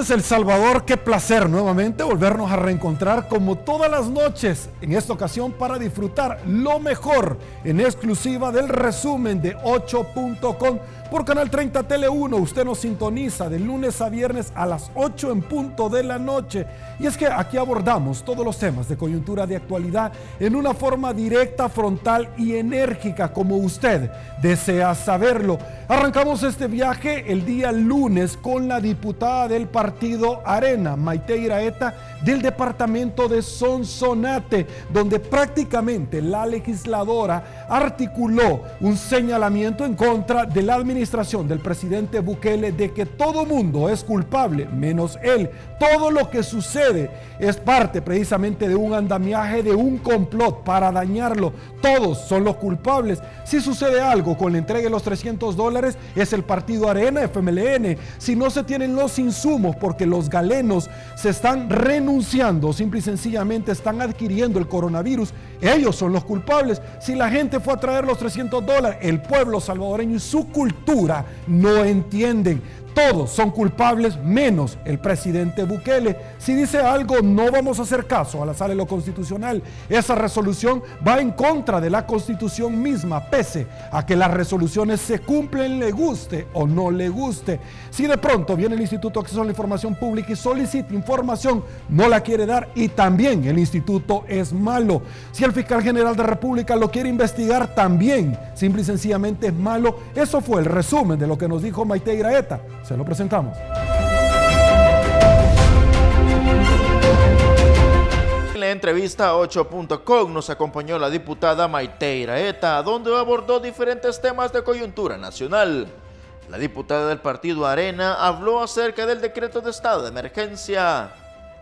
noches, El Salvador. Qué placer nuevamente volvernos a reencontrar como todas las noches, en esta ocasión para disfrutar lo mejor en exclusiva del resumen de 8.com por Canal 30 Tele 1. Usted nos sintoniza de lunes a viernes a las 8 en punto de la noche. Y es que aquí abordamos todos los temas de coyuntura de actualidad en una forma directa, frontal y enérgica, como usted desea saberlo. Arrancamos este viaje el día lunes con la diputada del partido Arena, Maite Iraeta, del departamento de Sonsonate, donde prácticamente la legisladora articuló un señalamiento en contra de la administración del presidente Bukele de que todo mundo es culpable, menos él. Todo lo que sucede es parte precisamente de un andamiaje, de un complot para dañarlo. Todos son los culpables. Si sucede algo con la entrega de los $300, es el partido Arena, FMLN. Si no se tienen los insumos porque los galenos se están renunciando, simple y sencillamente están adquiriendo el coronavirus, ellos son los culpables. Si la gente fue a traer los $300, el pueblo salvadoreño y su cultura no entienden. Todos son culpables menos el presidente Bukele. Si dice algo, no vamos a hacer caso a la sala de lo constitucional. Esa resolución va en contra de la Constitución misma, pese a que las resoluciones se cumplen, le guste o no le guste. Si de pronto viene el Instituto de Acceso a la Información Pública y solicita información, no la quiere dar, y también el instituto es malo. Si el fiscal general de la República lo quiere investigar, también simple y sencillamente es malo. Eso fue el resumen de lo que nos dijo Maite Iraeta. Se lo presentamos. En la entrevista a 8.com nos acompañó la diputada Maite Iraeta, donde abordó diferentes temas de coyuntura nacional. La diputada del partido Arena habló acerca del decreto de estado de emergencia.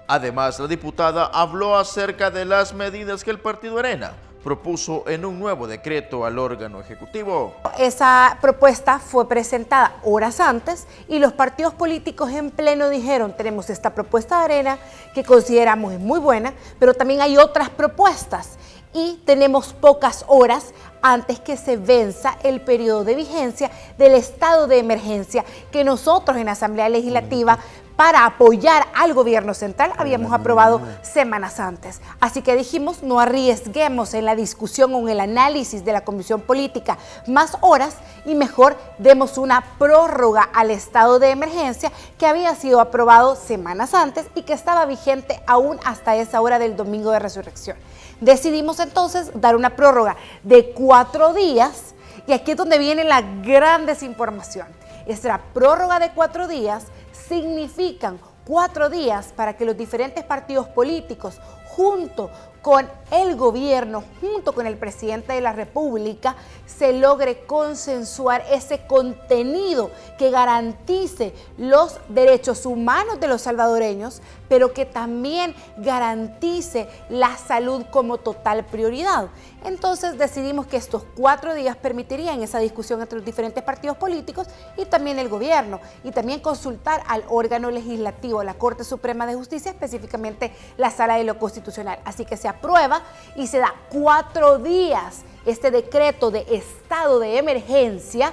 Además, la diputada habló acerca de las medidas que el partido Arena propuso en un nuevo decreto al órgano ejecutivo. Esa propuesta fue presentada horas antes y los partidos políticos en pleno dijeron: tenemos esta propuesta de Arena que consideramos es muy buena, pero también hay otras propuestas y tenemos pocas horas antes que se venza el periodo de vigencia del estado de emergencia que nosotros en la Asamblea Legislativa, para apoyar al gobierno central, habíamos aprobado semanas antes. Así que dijimos, no arriesguemos en la discusión o en el análisis de la Comisión Política más horas y mejor demos una prórroga al estado de emergencia que había sido aprobado semanas antes y que estaba vigente aún hasta esa hora del domingo de resurrección. Decidimos entonces dar una prórroga de 4 días y aquí es donde viene la gran desinformación. Esta prórroga de 4 días significan 4 días para que los diferentes partidos políticos, junto con el gobierno, junto con el presidente de la República, se logre consensuar ese contenido que garantice los derechos humanos de los salvadoreños, pero que también garantice la salud como total prioridad. Entonces decidimos que estos 4 días permitirían esa discusión entre los diferentes partidos políticos y también el gobierno, y también consultar al órgano legislativo, la Corte Suprema de Justicia, específicamente la Sala de lo Constitucional. Así que se aprueba y se da 4 días este decreto de estado de emergencia,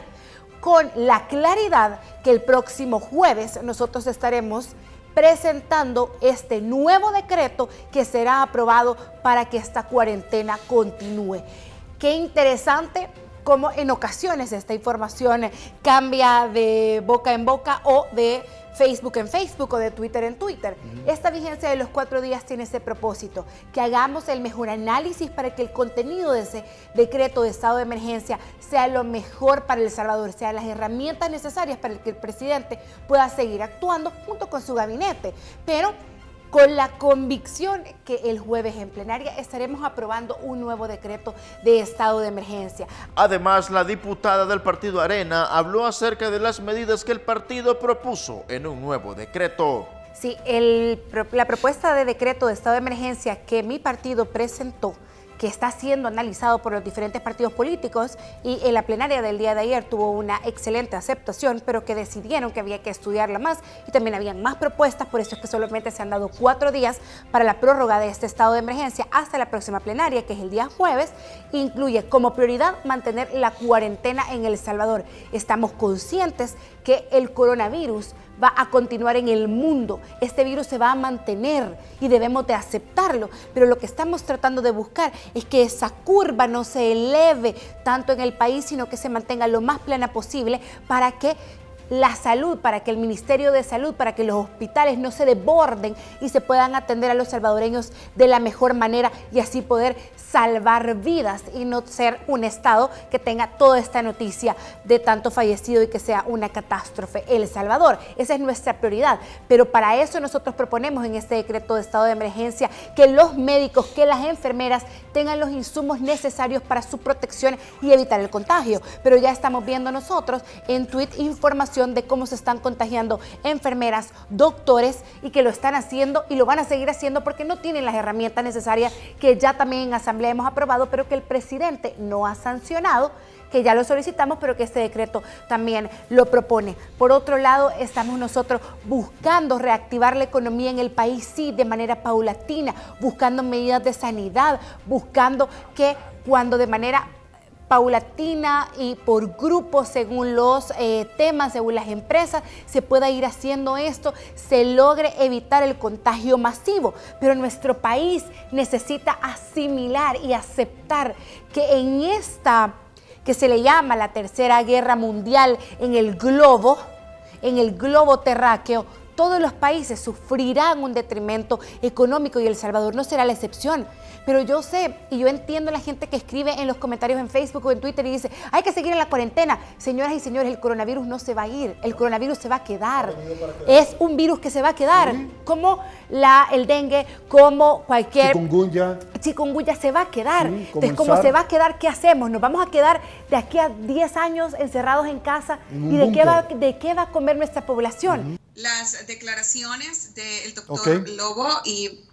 con la claridad que el próximo jueves nosotros estaremos presentando este nuevo decreto que será aprobado para que esta cuarentena continúe. Qué interesante cómo en ocasiones esta información cambia de boca en boca o de Facebook en Facebook o de Twitter en Twitter. Esta vigencia de los 4 días tiene ese propósito, que hagamos el mejor análisis para que el contenido de ese decreto de estado de emergencia sea lo mejor para El Salvador, sean las herramientas necesarias para que el presidente pueda seguir actuando junto con su gabinete, pero con la convicción que el jueves en plenaria estaremos aprobando un nuevo decreto de estado de emergencia. Además, la diputada del partido Arena habló acerca de las medidas que el partido propuso en un nuevo decreto. Sí, la propuesta de decreto de estado de emergencia que mi partido presentó, que está siendo analizado por los diferentes partidos políticos y en la plenaria del día de ayer tuvo una excelente aceptación, pero que decidieron que había que estudiarla más y también habían más propuestas, por eso es que solamente se han dado 4 días para la prórroga de este estado de emergencia hasta la próxima plenaria, que es el día jueves. Incluye como prioridad mantener la cuarentena en El Salvador. Estamos conscientes que el coronavirus va a continuar en el mundo, este virus se va a mantener y debemos de aceptarlo, pero lo que estamos tratando de buscar es que esa curva no se eleve tanto en el país, sino que se mantenga lo más plana posible para que la salud, para que el Ministerio de Salud, para que los hospitales no se desborden y se puedan atender a los salvadoreños de la mejor manera y así poder salvar vidas y no ser un estado que tenga toda esta noticia de tanto fallecido y que sea una catástrofe. El Salvador, esa es nuestra prioridad, pero para eso nosotros proponemos en este decreto de estado de emergencia que los médicos, que las enfermeras tengan los insumos necesarios para su protección y evitar el contagio. Pero ya estamos viendo nosotros en tweet información de cómo se están contagiando enfermeras, doctores y que lo están haciendo y lo van a seguir haciendo porque no tienen las herramientas necesarias que ya también en asamblea hemos aprobado, pero que el presidente no ha sancionado, que ya lo solicitamos, pero que este decreto también lo propone. Por otro lado, estamos nosotros buscando reactivar la economía en el país, sí, de manera paulatina, buscando medidas de sanidad, buscando que cuando de manera paulatina y por grupos según los temas, según las empresas, se pueda ir haciendo esto, se logre evitar el contagio masivo. Pero nuestro país necesita asimilar y aceptar que en esta, que se le llama la Tercera Guerra Mundial en el globo terráqueo, todos los países sufrirán un detrimento económico y El Salvador no será la excepción. Pero yo sé y yo entiendo a la gente que escribe en los comentarios en Facebook o en Twitter y dice, hay que seguir en la cuarentena. Señoras y señores, el coronavirus no se va a ir, el coronavirus se va a quedar. Es un virus que se va a quedar, como el dengue, como cualquier... Chikungunya se va a quedar. Sí, entonces, como se va a quedar, ¿qué hacemos? ¿Nos vamos a quedar de aquí a 10 años encerrados en casa? ¿Y de qué va a comer nuestra población? Las declaraciones del doctor Lobo y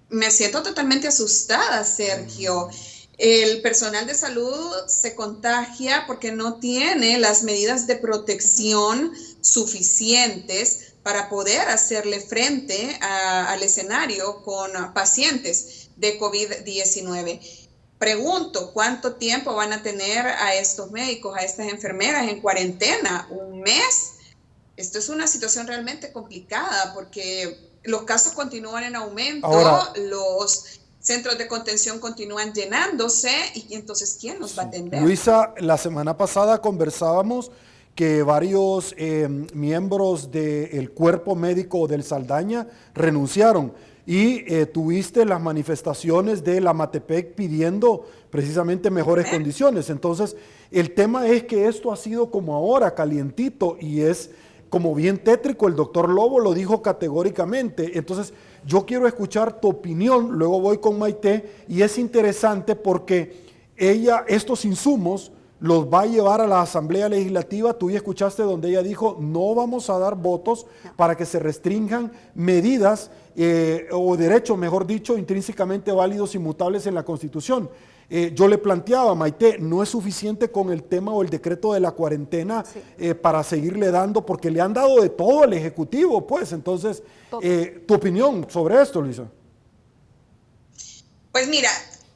me siento totalmente asustada, Sergio. El personal de salud se contagia porque no tiene las medidas de protección suficientes para poder hacerle frente al escenario con pacientes de COVID-19. Pregunto, ¿cuánto tiempo van a tener a estos médicos, a estas enfermeras en cuarentena? ¿Un mes? Esto es una situación realmente complicada porque los casos continúan en aumento, los centros de contención continúan llenándose y entonces ¿quién nos va a atender? Luisa, la semana pasada conversábamos que varios miembros del cuerpo médico del Saldaña renunciaron y tuviste las manifestaciones de la Matepec pidiendo precisamente mejores condiciones. Entonces, el tema es que esto ha sido como ahora, calientito, y es como bien tétrico. El doctor Lobo lo dijo categóricamente. Entonces, yo quiero escuchar tu opinión, luego voy con Maite, y es interesante porque ella estos insumos los va a llevar a la Asamblea Legislativa. Tú ya escuchaste donde ella dijo, no vamos a dar votos para que se restrinjan medidas o derechos, mejor dicho, intrínsecamente válidos, inmutables en la Constitución. Yo le planteaba, Maite, no es suficiente con el tema o el decreto de la cuarentena para seguirle dando, porque le han dado de todo al Ejecutivo, pues. Entonces, tu opinión sobre esto, Luisa. Pues mira,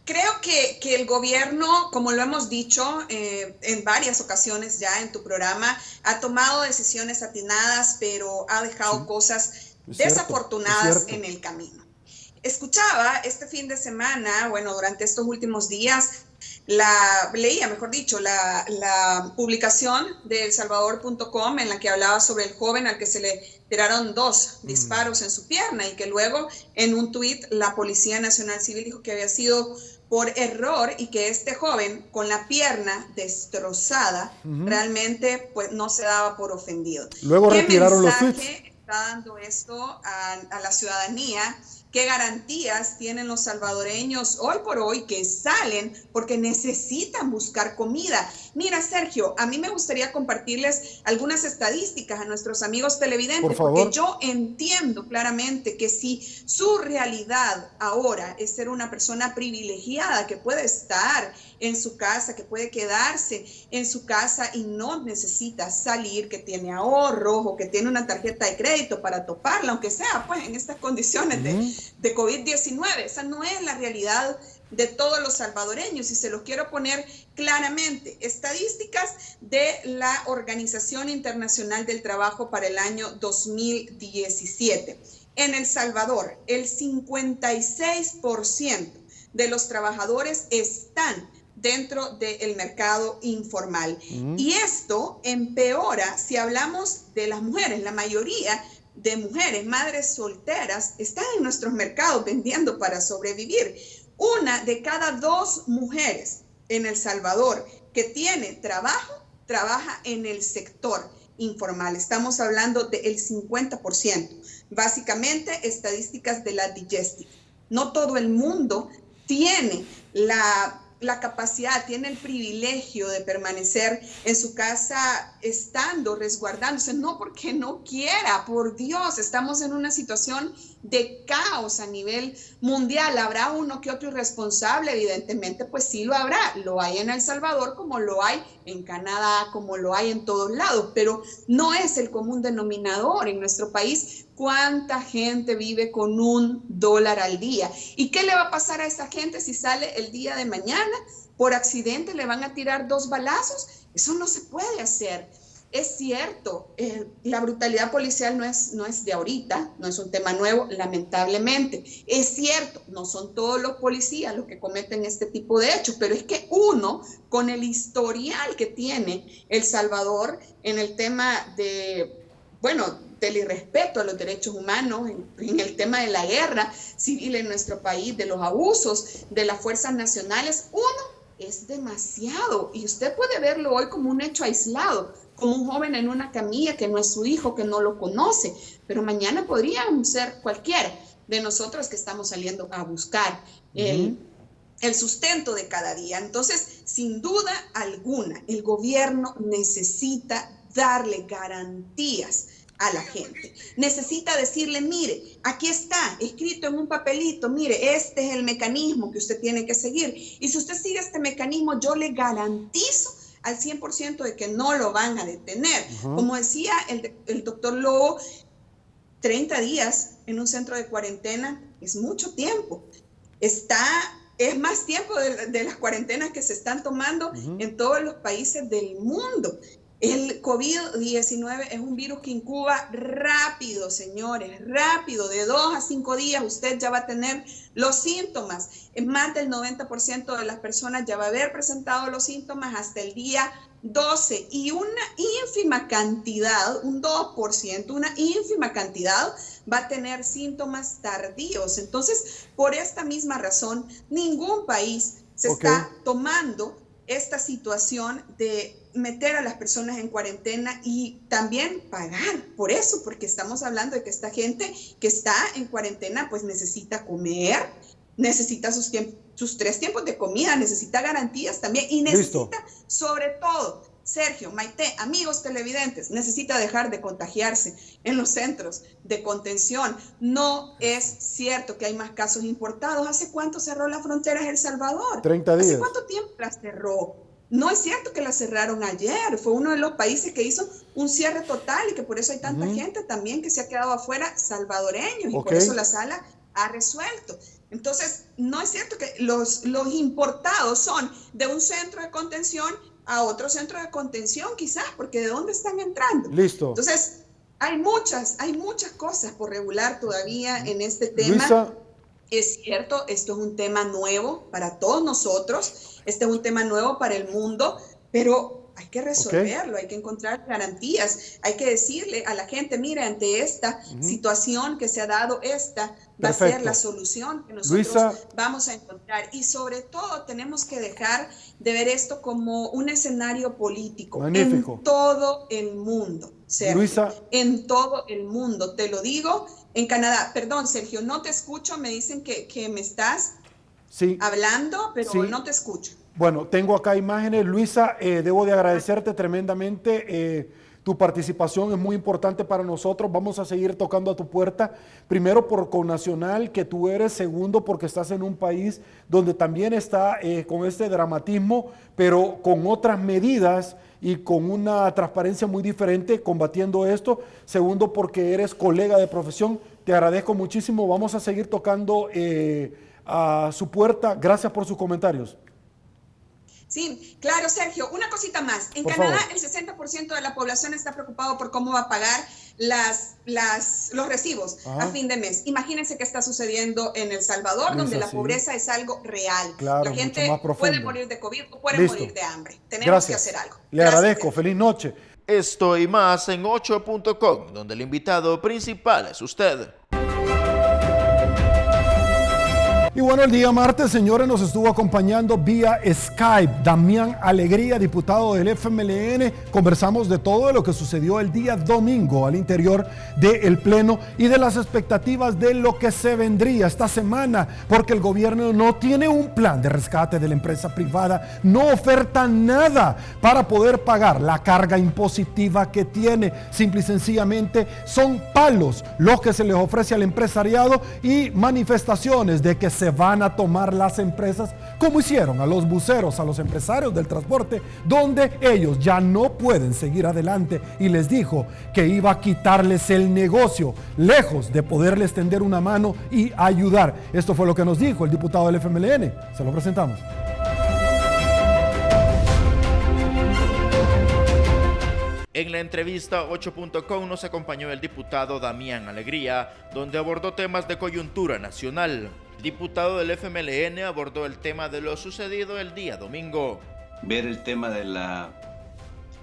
creo que el gobierno, como lo hemos dicho en varias ocasiones ya en tu programa, ha tomado decisiones atinadas, pero ha dejado cosas desafortunadas en el camino. Escuchaba este fin de semana, bueno, durante estos últimos días, leía, mejor dicho, la publicación de elsalvador.com en la que hablaba sobre el joven al que se le tiraron 2 disparos en su pierna y que luego en un tuit la Policía Nacional Civil dijo que había sido por error y que este joven con la pierna destrozada realmente pues no se daba por ofendido. Luego retiraron los tweets. ¿Qué mensaje está dando esto a la ciudadanía? ¿Qué garantías tienen los salvadoreños hoy por hoy que salen porque necesitan buscar comida? Mira, Sergio, a mí me gustaría compartirles algunas estadísticas a nuestros amigos televidentes, porque yo entiendo claramente que si su realidad ahora es ser una persona privilegiada que puede estar en su casa, que puede quedarse en su casa y no necesita salir, que tiene ahorros o que tiene una tarjeta de crédito para toparla, aunque sea pues en estas condiciones de COVID-19. Esa no es la realidad de todos los salvadoreños, y se los quiero poner claramente. Estadísticas de la Organización Internacional del Trabajo para el año 2017. En El Salvador, el 56% de los trabajadores están dentro del mercado informal. Y esto empeora si hablamos de las mujeres. La mayoría de mujeres, madres solteras, están en nuestros mercados vendiendo para sobrevivir. 1 de cada 2 mujeres en El Salvador que tiene trabajo, trabaja en el sector informal. Estamos hablando del 50%. Básicamente, estadísticas de la Digestive. No todo el mundo tiene la capacidad, tiene el privilegio de permanecer en su casa estando, resguardándose, no porque no quiera, por Dios, estamos en una situación de caos a nivel mundial. ¿Habrá uno que otro irresponsable? Evidentemente, pues sí lo habrá. Lo hay en El Salvador, como lo hay en Canadá, como lo hay en todos lados, pero no es el común denominador en nuestro país. ¿Cuánta gente vive con $1 al día? ¿Y qué le va a pasar a esa gente si sale el día de mañana? ¿Por accidente le van a tirar 2 balazos? Eso no se puede hacer. Es cierto, la brutalidad policial no es de ahorita, no es un tema nuevo, lamentablemente. Es cierto, no son todos los policías los que cometen este tipo de hechos, pero es que uno, con el historial que tiene El Salvador en el tema del irrespeto a los derechos humanos, en el tema de la guerra civil en nuestro país, de los abusos de las fuerzas nacionales, uno es demasiado. Y usted puede verlo hoy como un hecho aislado, como un joven en una camilla que no es su hijo, que no lo conoce, pero mañana podrían ser cualquiera de nosotros que estamos saliendo a buscar el sustento de cada día. Entonces, sin duda alguna, el gobierno necesita darle garantías a la gente. Necesita decirle, mire, aquí está escrito en un papelito, mire, este es el mecanismo que usted tiene que seguir. Y si usted sigue este mecanismo, yo le garantizo al 100% de que no lo van a detener. Como decía el doctor Lobo, 30 días en un centro de cuarentena es mucho tiempo. Es más tiempo de las cuarentenas que se están tomando en todos los países del mundo. El COVID-19 es un virus que incuba rápido, señores, rápido. De 2 a 5 días usted ya va a tener los síntomas. Más del 90% de las personas ya va a haber presentado los síntomas hasta el día 12. Y una ínfima cantidad, un 2%, una ínfima cantidad va a tener síntomas tardíos. Entonces, por esta misma razón, ningún país se está tomando esta situación de meter a las personas en cuarentena y también pagar por eso, porque estamos hablando de que esta gente que está en cuarentena pues necesita comer, necesita sus 3 tiempos de comida, necesita garantías también y necesita sobre todo, Sergio, Maite, amigos televidentes, necesita dejar de contagiarse en los centros de contención. No es cierto que hay más casos importados. ¿Hace cuánto cerró las fronteras El Salvador? 30 días. ¿Hace cuánto tiempo las cerró? No es cierto que la cerraron ayer, fue uno de los países que hizo un cierre total y que por eso hay tanta gente también que se ha quedado afuera, salvadoreños, y por eso la sala ha resuelto. Entonces, no es cierto que los importados son de un centro de contención a otro centro de contención, quizás, porque ¿de dónde están entrando? Listo. Entonces, hay muchas cosas por regular todavía en este tema. Luisa. Es cierto, esto es un tema nuevo para todos nosotros, este es un tema nuevo para el mundo, pero hay que resolverlo, hay que encontrar garantías, hay que decirle a la gente, mire, ante esta situación que se ha dado, esta va a ser la solución que nosotros vamos a encontrar. Y sobre todo tenemos que dejar de ver esto como un escenario político. Magnífico. En todo el mundo, Sergio, Luisa. En todo el mundo, te lo digo. En Canadá, perdón, Sergio, no te escucho, me dicen que me estás hablando, pero no te escucho. Bueno, tengo acá imágenes. Luisa, debo de agradecerte tremendamente. Tu participación es muy importante para nosotros. Vamos a seguir tocando a tu puerta. Primero por connacional que tú eres. Segundo porque estás en un país donde también está con este dramatismo, pero con otras medidas y con una transparencia muy diferente combatiendo esto. Segundo porque eres colega de profesión. Te agradezco muchísimo. Vamos a seguir tocando a su puerta. Gracias por sus comentarios. Sí, claro, Sergio. Una cosita más. En Por Canadá, favor. el 60% de la población está preocupado por cómo va a pagar los recibos a fin de mes. Imagínense qué está sucediendo en El Salvador, donde la pobreza es algo real. Claro, la gente mucho más puede morir de COVID o puede morir de hambre. Tenemos que hacer algo. Le agradezco. Feliz noche. Esto y más en 8.com, donde el invitado principal es usted. Y bueno, el día martes, señores, nos estuvo acompañando vía Skype Damián Alegría, diputado del FMLN. Conversamos de todo lo que sucedió el día domingo al interior del Pleno y de las expectativas de lo que se vendría esta semana, porque el gobierno no tiene un plan de rescate de la empresa privada, no oferta nada para poder pagar la carga impositiva que tiene. Simple y sencillamente son palos los que se les ofrece al empresariado y manifestaciones de que se van a tomar las empresas, como hicieron a los buceros, a los empresarios del transporte, donde ellos ya no pueden seguir adelante, y les dijo que iba a quitarles el negocio, lejos de poderles tender una mano y ayudar. Esto fue lo que nos dijo el diputado del FMLN. Se lo presentamos. En la entrevista 8.com nos acompañó el diputado Damián Alegría, donde abordó temas de coyuntura nacional. El diputado del FMLN abordó el tema de lo sucedido el día domingo. Ver el tema de la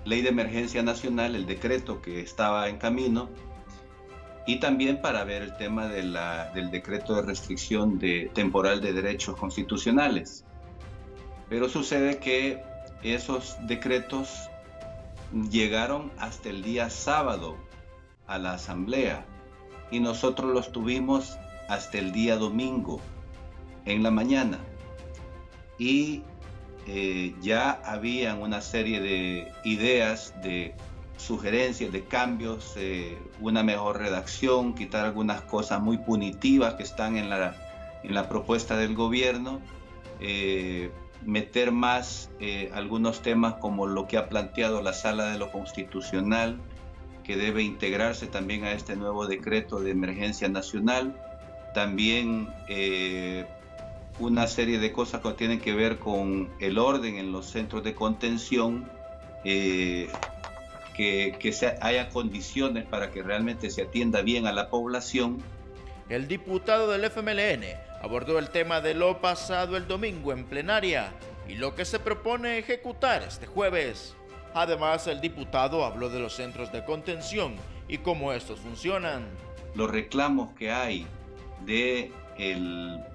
ley de emergencia nacional, el decreto que estaba en camino, y también para ver el tema del decreto de restricción temporal de derechos constitucionales. Pero sucede que esos decretos llegaron hasta el día sábado a la Asamblea y nosotros los tuvimos hasta el día domingo en la mañana, y ya habían una serie de ideas, de sugerencias, de cambios, una mejor redacción, quitar algunas cosas muy punitivas que están en la propuesta del gobierno, meter más algunos temas como lo que ha planteado la Sala de lo Constitucional, que debe integrarse también a este nuevo decreto de emergencia nacional. También una serie de cosas que tienen que ver con el orden en los centros de contención, que haya condiciones para que realmente se atienda bien a la población. El diputado del FMLN abordó el tema de lo pasado el domingo en plenaria y lo que se propone ejecutar este jueves. Además, el diputado habló de los centros de contención y cómo estos funcionan. Los reclamos que hay del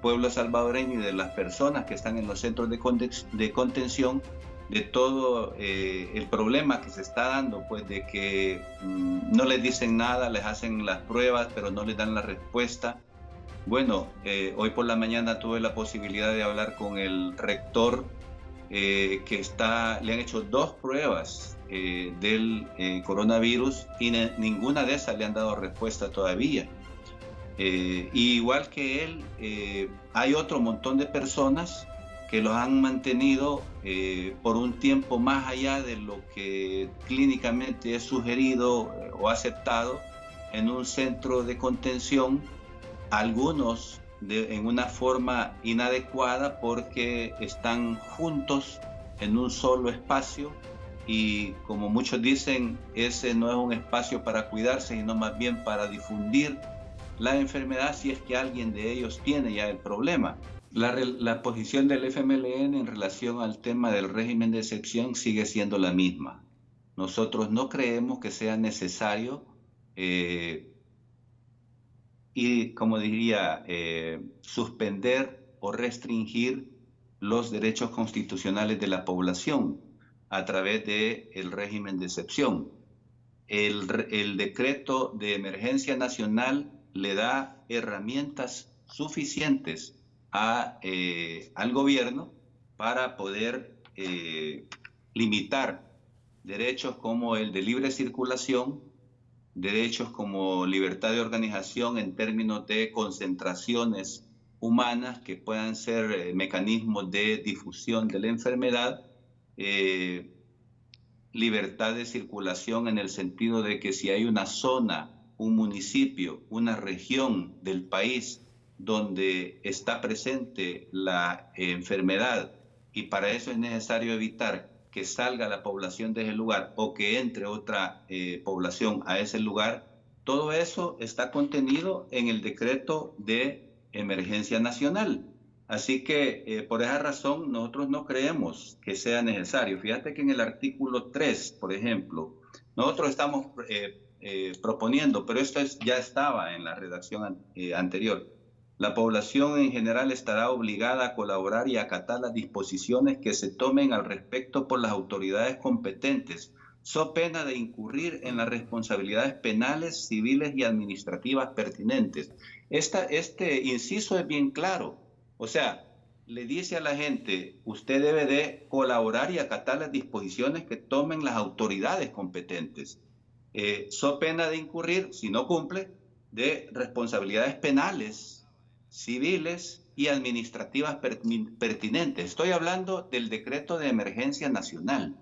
pueblo salvadoreño y de las personas que están en los centros de contención, de todo el problema que se está dando, pues de que no les dicen nada, les hacen las pruebas, pero no les dan la respuesta. Bueno, hoy por la mañana tuve la posibilidad de hablar con el rector, le han hecho 2 pruebas del coronavirus y ninguna de esas le han dado respuesta todavía. Igual que él, hay otro montón de personas que los han mantenido por un tiempo más allá de lo que clínicamente es sugerido o aceptado en un centro de contención, algunos en una forma inadecuada porque están juntos en un solo espacio y, como muchos dicen, ese no es un espacio para cuidarse, sino más bien para difundir la enfermedad si es que alguien de ellos tiene ya el problema. La posición del FMLN en relación al tema del régimen de excepción sigue siendo la misma. Nosotros no creemos que sea necesario suspender o restringir los derechos constitucionales de la población a través del régimen de excepción. El decreto de emergencia nacional le da herramientas suficientes al gobierno para poder limitar derechos como el de libre circulación, derechos como libertad de organización en términos de concentraciones humanas que puedan ser mecanismos de difusión de la enfermedad, libertad de circulación en el sentido de que si hay una zona, un municipio, una región del país donde está presente la enfermedad y para eso es necesario evitar que salga la población de ese lugar o que entre otra población a ese lugar, todo eso está contenido en el decreto de emergencia nacional. Así que por esa razón nosotros no creemos que sea necesario. Fíjate que en el artículo 3, por ejemplo, nosotros estamos proponiendo, pero esto ya estaba en la redacción anterior. La población en general estará obligada a colaborar y acatar las disposiciones que se tomen al respecto por las autoridades competentes, so pena de incurrir en las responsabilidades penales, civiles y administrativas pertinentes. Este inciso es bien claro. O sea, le dice a la gente, usted debe de colaborar y acatar las disposiciones que tomen las autoridades competentes. So pena de incurrir, si no cumple, de responsabilidades penales, civiles y administrativas pertinentes. Estoy hablando del decreto de emergencia nacional.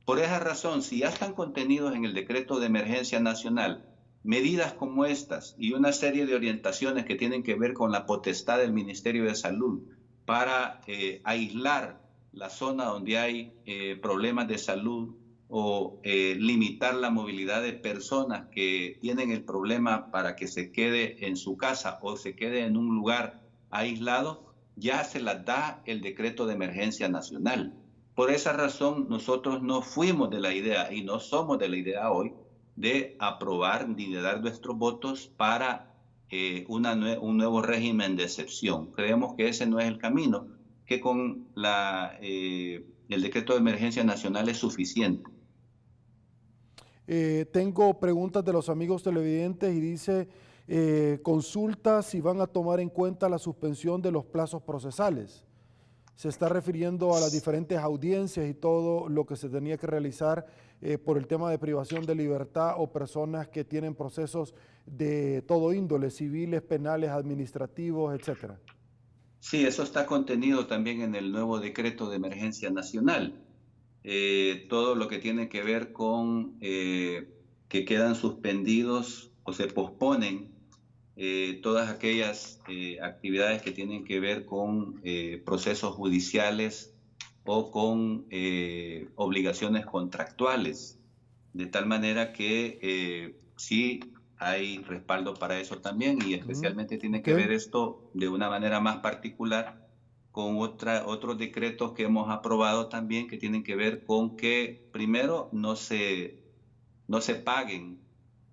Por esa razón, si ya están contenidos en el decreto de emergencia nacional medidas como estas y una serie de orientaciones que tienen que ver con la potestad del Ministerio de Salud para aislar la zona donde hay problemas de salud o limitar la movilidad de personas que tienen el problema para que se quede en su casa o se quede en un lugar aislado, ya se las da el decreto de emergencia nacional. Por esa razón nosotros no fuimos de la idea y no somos de la idea hoy de aprobar ni de dar nuestros votos para un nuevo régimen de excepción. Creemos que ese no es el camino, que con el decreto de emergencia nacional es suficiente. Tengo preguntas de los amigos televidentes y dice, consulta si van a tomar en cuenta la suspensión de los plazos procesales. Se está refiriendo a las diferentes audiencias y todo lo que se tenía que realizar por el tema de privación de libertad o personas que tienen procesos de todo índole, civiles, penales, administrativos, etcétera. Sí, eso está contenido también en el nuevo decreto de emergencia nacional. Todo lo que tiene que ver con que quedan suspendidos o se posponen todas aquellas actividades que tienen que ver con procesos judiciales o con obligaciones contractuales, de tal manera que sí hay respaldo para eso también y especialmente tiene que ver esto de una manera más particular con otros decretos que hemos aprobado también que tienen que ver con que primero no se paguen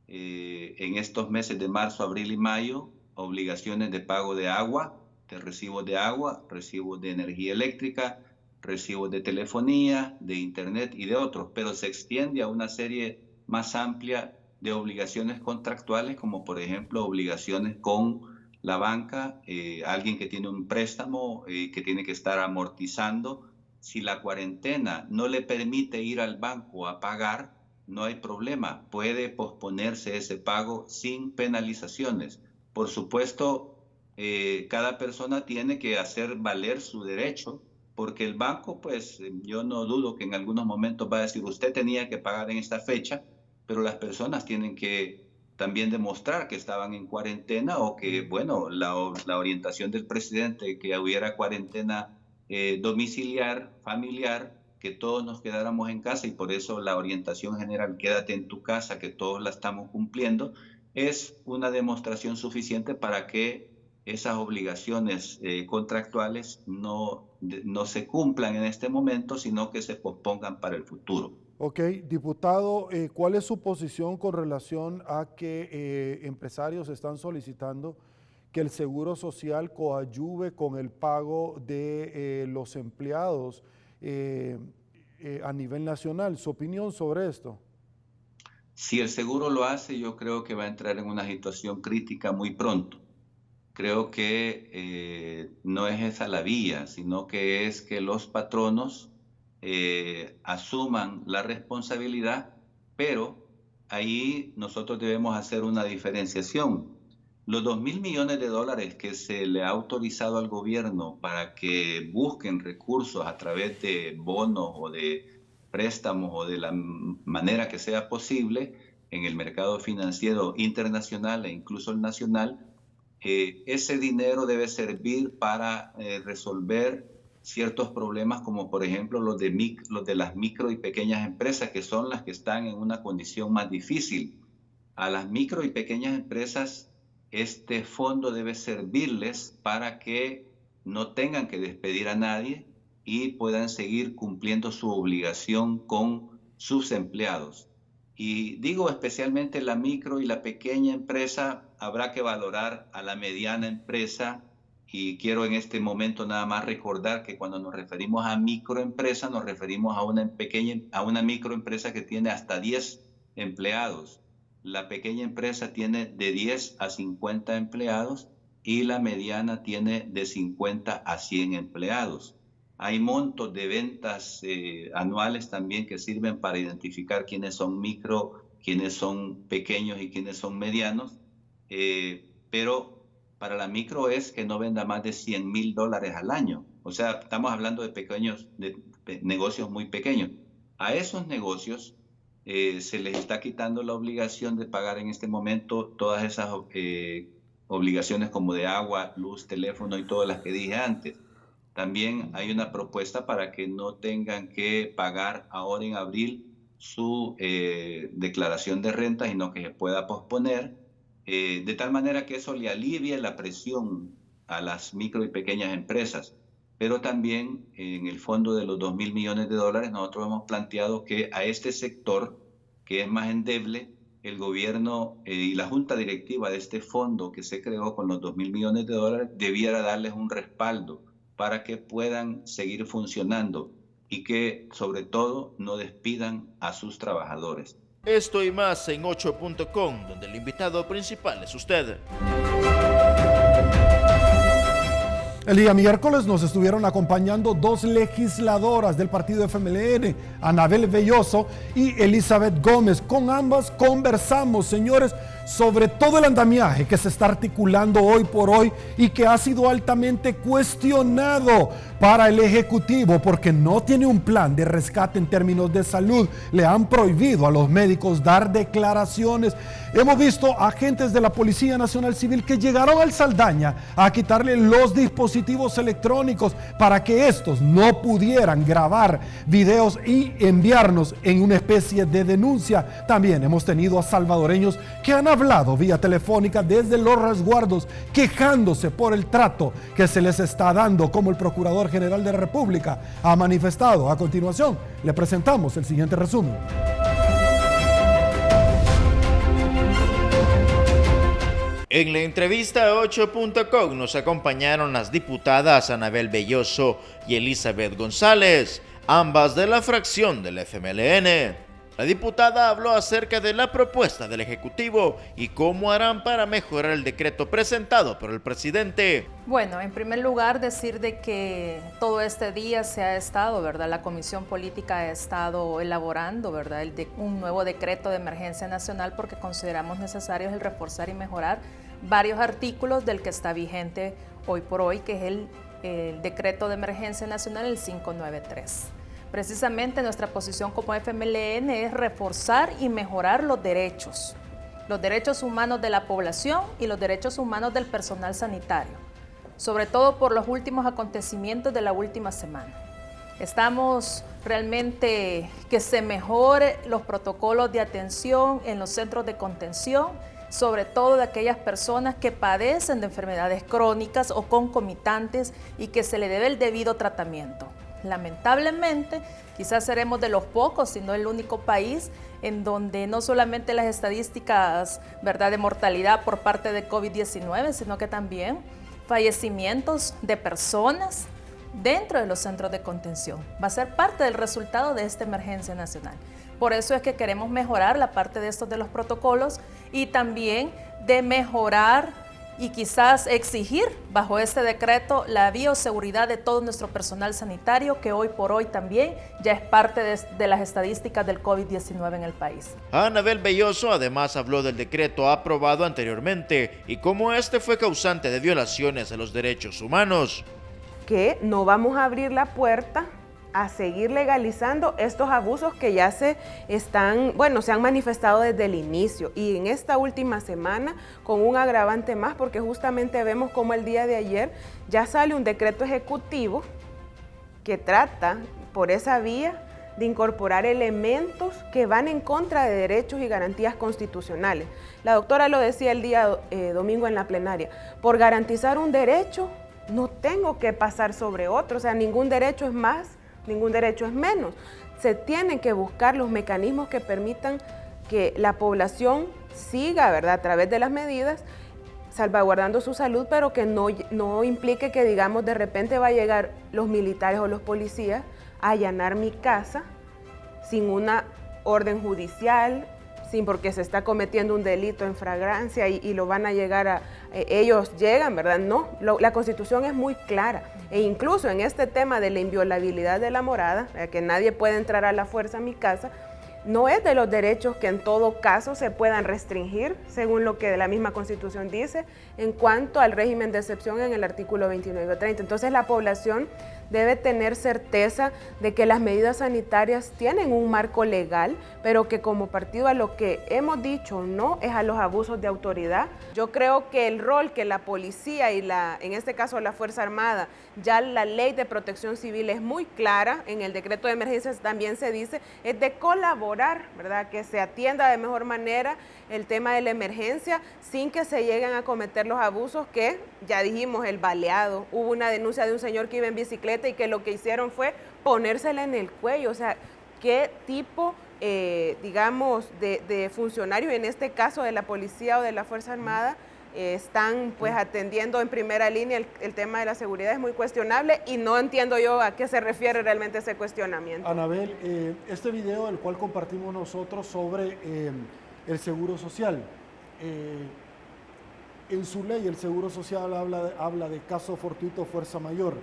en estos meses de marzo, abril y mayo obligaciones de pago de agua, de recibos de agua, recibos de energía eléctrica, recibos de telefonía, de internet y de otros, pero se extiende a una serie más amplia de obligaciones contractuales, como por ejemplo obligaciones con la banca, alguien que tiene un préstamo que tiene que estar amortizando. Si la cuarentena no le permite ir al banco a pagar, no hay problema, puede posponerse ese pago sin penalizaciones. Por supuesto, cada persona tiene que hacer valer su derecho, porque el banco, pues yo no dudo que en algunos momentos va a decir, usted tenía que pagar en esta fecha, pero las personas tienen que también demostrar que estaban en cuarentena o que, bueno, la orientación del presidente que hubiera cuarentena domiciliar, familiar, que todos nos quedáramos en casa y por eso la orientación general, quédate en tu casa, que todos la estamos cumpliendo, es una demostración suficiente para que esas obligaciones contractuales no se cumplan en este momento, sino que se pospongan para el futuro. Ok, diputado, ¿cuál es su posición con relación a que empresarios están solicitando que el Seguro Social coadyuve con el pago de los empleados a nivel nacional? ¿Su opinión sobre esto? Si el seguro lo hace, yo creo que va a entrar en una situación crítica muy pronto. Creo que no es esa la vía, sino que es que los patronos asuman la responsabilidad, pero ahí nosotros debemos hacer una diferenciación. Los 2.000 millones de dólares que se le ha autorizado al gobierno para que busquen recursos a través de bonos o de préstamos o de la manera que sea posible en el mercado financiero internacional e incluso el nacional, ese dinero debe servir para resolver ciertos problemas, como por ejemplo los de las micro y pequeñas empresas, que son las que están en una condición más difícil. A las micro y pequeñas empresas este fondo debe servirles para que no tengan que despedir a nadie y puedan seguir cumpliendo su obligación con sus empleados. Y digo especialmente la micro y la pequeña empresa, habrá que valorar a la mediana empresa, y quiero en este momento nada más recordar que cuando nos referimos a microempresa nos referimos a una microempresa que tiene hasta 10 empleados. La pequeña empresa tiene de 10 a 50 empleados y la mediana tiene de 50 a 100 empleados. Hay montos de ventas anuales también que sirven para identificar quiénes son micro, quiénes son pequeños y quiénes son medianos, pero para la micro es que no venda más de $100,000 al año. O sea, estamos hablando de negocios muy pequeños. A esos negocios se les está quitando la obligación de pagar en este momento todas esas obligaciones como de agua, luz, teléfono y todas las que dije antes. También hay una propuesta para que no tengan que pagar ahora en abril su declaración de renta, sino que se pueda posponer, de tal manera que eso le alivie la presión a las micro y pequeñas empresas. Pero también en el fondo de los $2,000 millones nosotros hemos planteado que a este sector, que es más endeble, el gobierno y la junta directiva de este fondo que se creó con los $2,000 millones debiera darles un respaldo para que puedan seguir funcionando y que sobre todo no despidan a sus trabajadores. Esto y más en 8.com, donde el invitado principal es usted. El día miércoles nos estuvieron acompañando dos legisladoras del partido FMLN, Anabel Belloso y Elizabeth Gómez. Con ambas conversamos, señores, sobre todo el andamiaje que se está articulando hoy por hoy y que ha sido altamente cuestionado para el Ejecutivo porque no tiene un plan de rescate en términos de salud. Le han prohibido a los médicos dar declaraciones. Hemos visto agentes de la Policía Nacional Civil que llegaron al Saldaña a quitarle los dispositivos electrónicos para que estos no pudieran grabar videos y enviarnos en una especie de denuncia. También hemos tenido a salvadoreños que han hablado vía telefónica desde los resguardos quejándose por el trato que se les está dando, como el Procurador General de la República ha manifestado. A continuación, le presentamos el siguiente resumen. En la entrevista a 8.com nos acompañaron las diputadas Anabel Belloso y Elizabeth González, ambas de la fracción del FMLN. La diputada habló acerca de la propuesta del Ejecutivo y cómo harán para mejorar el decreto presentado por el presidente. Bueno, en primer lugar decir de que todo este día se ha estado, ¿verdad? La Comisión Política ha estado elaborando, ¿verdad? Un nuevo decreto de emergencia nacional porque consideramos necesario el reforzar y mejorar varios artículos del que está vigente hoy por hoy, que es el decreto de emergencia nacional, el 593. Precisamente nuestra posición como FMLN es reforzar y mejorar los derechos humanos de la población y los derechos humanos del personal sanitario, sobre todo por los últimos acontecimientos de la última semana. Estamos realmente que se mejore los protocolos de atención en los centros de contención, sobre todo de aquellas personas que padecen de enfermedades crónicas o concomitantes y que se le debe el debido tratamiento. Lamentablemente, quizás seremos de los pocos, si no el único país, en donde no solamente las estadísticas, ¿verdad?, de mortalidad por parte de COVID-19, sino que también fallecimientos de personas dentro de los centros de contención. Va a ser parte del resultado de esta emergencia nacional. Por eso es que queremos mejorar la parte de estos de los protocolos y también de mejorar y quizás exigir bajo este decreto la bioseguridad de todo nuestro personal sanitario, que hoy por hoy también ya es parte de las estadísticas del COVID-19 en el país. Anabel Belloso además habló del decreto aprobado anteriormente y cómo este fue causante de violaciones a los derechos humanos. Que no vamos a abrir la puerta a seguir legalizando estos abusos que ya se han manifestado desde el inicio y en esta última semana con un agravante más, porque justamente vemos como el día de ayer ya sale un decreto ejecutivo que trata por esa vía de incorporar elementos que van en contra de derechos y garantías constitucionales. La doctora lo decía el día domingo en la plenaria, por garantizar un derecho no tengo que pasar sobre otro, o sea, ningún derecho es más, ningún derecho es menos. Se tienen que buscar los mecanismos que permitan que la población siga, ¿verdad?, a través de las medidas, salvaguardando su salud, pero que no implique que, digamos, de repente va a llegar los militares o los policías a allanar mi casa sin una orden judicial, sin porque se está cometiendo un delito en flagrancia y lo van a llegar a... ellos llegan, ¿verdad? No, la Constitución es muy clara. E incluso en este tema de la inviolabilidad de la morada, que nadie puede entrar a la fuerza a mi casa, no es de los derechos que en todo caso se puedan restringir, según lo que la misma Constitución dice, en cuanto al régimen de excepción en el artículo 29 o 30. Entonces la población debe tener certeza de que las medidas sanitarias tienen un marco legal, pero que como partido a lo que hemos dicho no es a los abusos de autoridad. Yo creo que el rol que la policía y en este caso la Fuerza Armada, ya la ley de protección civil es muy clara, en el decreto de emergencias también se dice, es de colaborar, ¿verdad?, que se atienda de mejor manera el tema de la emergencia sin que se lleguen a cometer los abusos que, ya dijimos, el baleado. Hubo una denuncia de un señor que iba en bicicleta y que lo que hicieron fue ponérsela en el cuello. O sea, ¿qué tipo, digamos, de funcionarios, en este caso de la policía o de la Fuerza Armada, están pues atendiendo en primera línea el tema de la seguridad? Es muy cuestionable y no entiendo yo a qué se refiere realmente ese cuestionamiento. Anabel, este video el cual compartimos nosotros sobre el Seguro Social, en su ley el Seguro Social habla de caso fortuito fuerza mayor.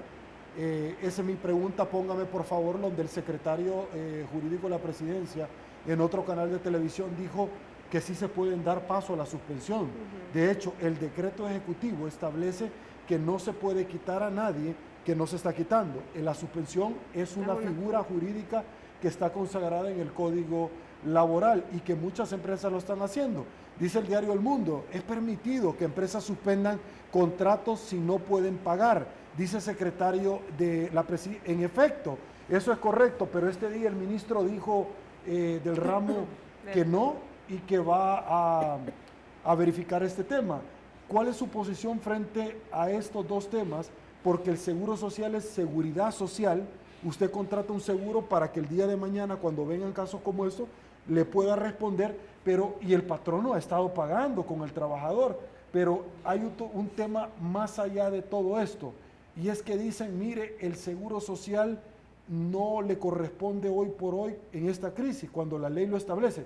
Esa es mi pregunta, póngame por favor donde el secretario jurídico de la presidencia en otro canal de televisión dijo que sí se pueden dar paso a la suspensión. De hecho, el decreto ejecutivo establece que no se puede quitar a nadie que no se está quitando. La suspensión es una figura jurídica que está consagrada en el Código Laboral y que muchas empresas lo están haciendo. Dice el diario El Mundo, es permitido que empresas suspendan contratos si no pueden pagar. Dice el secretario de la presidencia, en efecto, eso es correcto, pero este día el ministro dijo del ramo que no y que va a verificar este tema. ¿Cuál es su posición frente a estos dos temas? Porque el seguro social es seguridad social. Usted contrata un seguro para que el día de mañana, cuando vengan casos como eso, le pueda responder, y el patrono ha estado pagando con el trabajador. Pero hay un tema más allá de todo esto, y es que dicen, mire, el seguro social no le corresponde hoy por hoy en esta crisis, cuando la ley lo establece.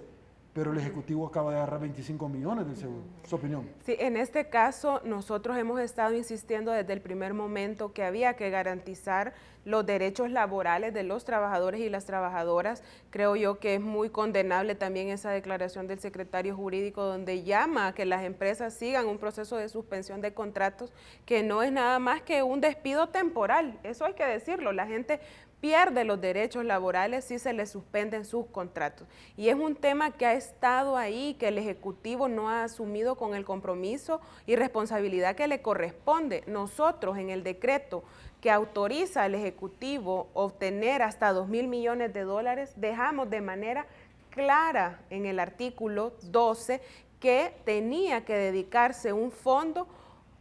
Pero el Ejecutivo acaba de agarrar 25 millones del seguro. ¿Su opinión? Sí, en este caso nosotros hemos estado insistiendo desde el primer momento que había que garantizar los derechos laborales de los trabajadores y las trabajadoras. Creo yo que es muy condenable también esa declaración del secretario jurídico donde llama a que las empresas sigan un proceso de suspensión de contratos que no es nada más que un despido temporal. Eso hay que decirlo. La gente pierde los derechos laborales si se les suspenden sus contratos. Y es un tema que ha estado ahí, que el Ejecutivo no ha asumido con el compromiso y responsabilidad que le corresponde. Nosotros en el decreto que autoriza al Ejecutivo obtener hasta $2,000 millones, dejamos de manera clara en el artículo 12 que tenía que dedicarse un fondo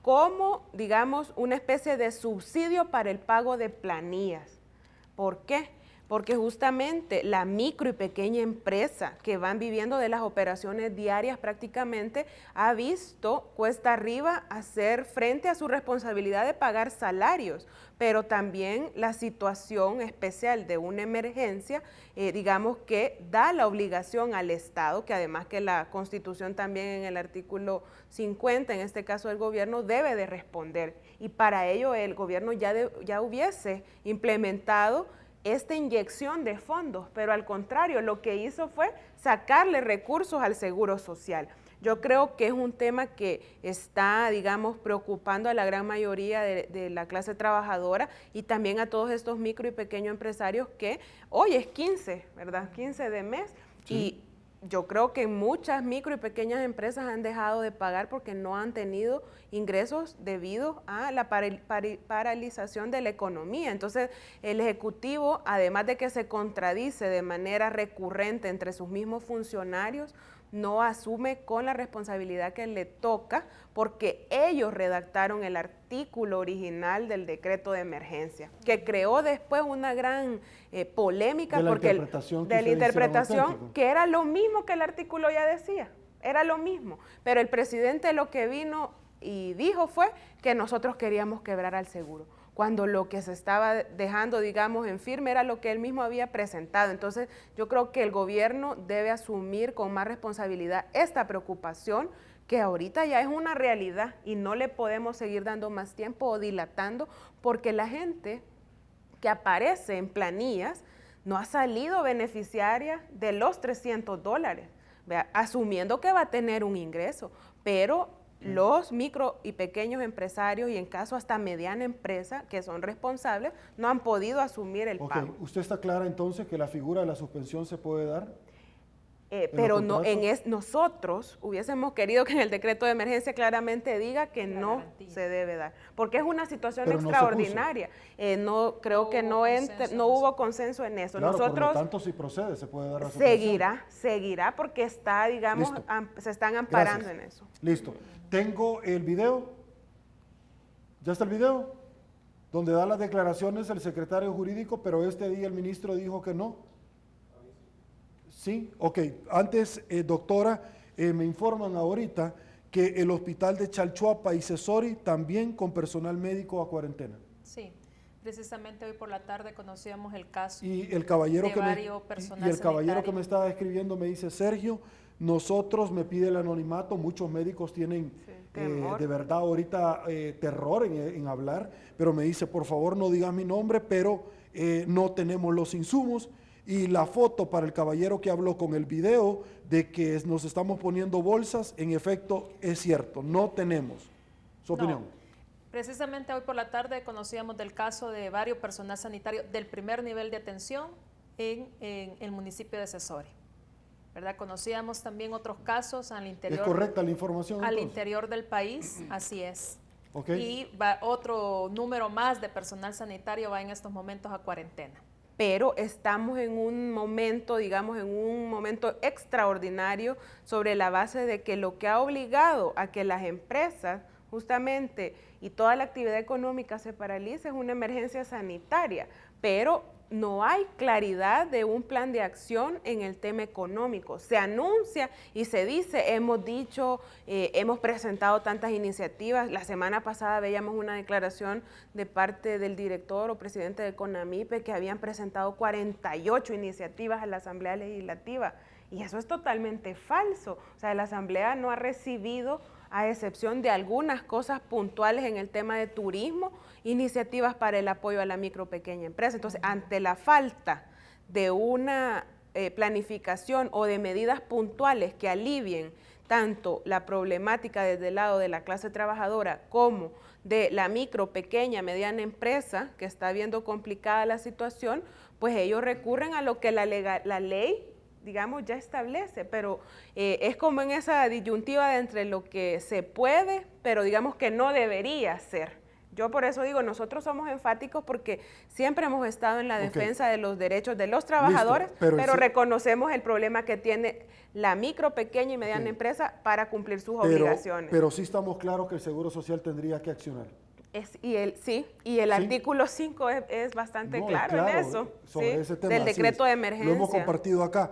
como, digamos, una especie de subsidio para el pago de planillas. ¿Por qué? Porque justamente la micro y pequeña empresa que van viviendo de las operaciones diarias prácticamente ha visto cuesta arriba hacer frente a su responsabilidad de pagar salarios, pero también la situación especial de una emergencia, digamos que da la obligación al Estado, que además que la Constitución también en el artículo 50, en este caso el gobierno, debe de responder. Y para ello el gobierno ya hubiese implementado esta inyección de fondos, pero al contrario, lo que hizo fue sacarle recursos al Seguro Social. Yo creo que es un tema que está, digamos, preocupando a la gran mayoría de la clase trabajadora y también a todos estos micro y pequeños empresarios que hoy es 15, ¿verdad? 15 de mes. Sí. Y yo creo que muchas micro y pequeñas empresas han dejado de pagar porque no han tenido ingresos debido a la paralización de la economía. Entonces, el Ejecutivo, además de que se contradice de manera recurrente entre sus mismos funcionarios, no asume con la responsabilidad que le toca porque ellos redactaron el artículo original del decreto de emergencia, que creó después una gran polémica de la interpretación que era lo mismo que el artículo ya decía, era lo mismo, pero el presidente lo que vino y dijo fue que nosotros queríamos quebrar al seguro, cuando lo que se estaba dejando, digamos, en firme era lo que él mismo había presentado. Entonces, yo creo que el gobierno debe asumir con más responsabilidad esta preocupación que ahorita ya es una realidad y no le podemos seguir dando más tiempo o dilatando porque la gente que aparece en planillas no ha salido beneficiaria de los $300, ¿vea? Asumiendo que va a tener un ingreso, pero los micro y pequeños empresarios y en caso hasta mediana empresa que son responsables no han podido asumir el pago. ¿Usted está clara entonces que la figura de la suspensión se puede dar? Pero no, nosotros hubiésemos querido que en el decreto de emergencia claramente diga que no se debe dar, porque es una situación extraordinaria. No creo que no hubo consenso en eso. Claro, nosotros, por lo tanto, si procede, se puede dar la suspensión. Seguirá porque está, digamos, se están amparando en eso. Listo. Tengo el video. ¿Ya está el video? Donde da las declaraciones el secretario jurídico, pero este día el ministro dijo que no. Sí, ok. Antes, doctora, me informan ahorita que el hospital de Chalchuapa y Cesori también con personal médico a cuarentena. Sí, precisamente hoy por la tarde conocíamos el caso y el caballero de varios personal y el caballero que me estaba escribiendo me dice, Sergio, nosotros, me pide el anonimato, muchos médicos tienen de verdad ahorita terror en hablar, pero me dice, por favor no digas mi nombre, pero no tenemos los insumos. Y la foto para el caballero que habló con el video de que nos estamos poniendo bolsas, en efecto es cierto, no tenemos. ¿Su opinión? Precisamente hoy por la tarde conocíamos del caso de varios personal sanitario del primer nivel de atención en el municipio de Cesori, ¿verdad? Conocíamos también otros casos al interior. ¿Es correcta la información? Al interior del país, así es. Okay. Y otro número más de personal sanitario va en estos momentos a cuarentena. Pero estamos en un momento, digamos, en un momento extraordinario sobre la base de que lo que ha obligado a que las empresas justamente y toda la actividad económica se paralice es una emergencia sanitaria, pero no hay claridad de un plan de acción en el tema económico. Se anuncia y se dice, hemos dicho, hemos presentado tantas iniciativas. La semana pasada veíamos una declaración de parte del director o presidente de CONAMIPE que habían presentado 48 iniciativas a la Asamblea Legislativa. Y eso es totalmente falso. O sea, la Asamblea no ha recibido, a excepción de algunas cosas puntuales en el tema de turismo, iniciativas para el apoyo a la micro pequeña empresa. Entonces, ante la falta de una planificación o de medidas puntuales que alivien tanto la problemática desde el lado de la clase trabajadora como de la micro, pequeña, mediana empresa que está viendo complicada la situación, pues ellos recurren a lo que la ley digamos, ya establece, pero es como en esa disyuntiva de entre lo que se puede, pero digamos que no debería ser. Yo por eso digo, nosotros somos enfáticos porque siempre hemos estado en la defensa de los derechos de los trabajadores, pero reconocemos el problema que tiene la micro, pequeña y mediana empresa para cumplir sus obligaciones. Pero sí estamos claros que el Seguro Social tendría que accionar. Y el artículo 5 es bastante claro en eso, sobre ese tema, del decreto de emergencia. Lo hemos compartido acá.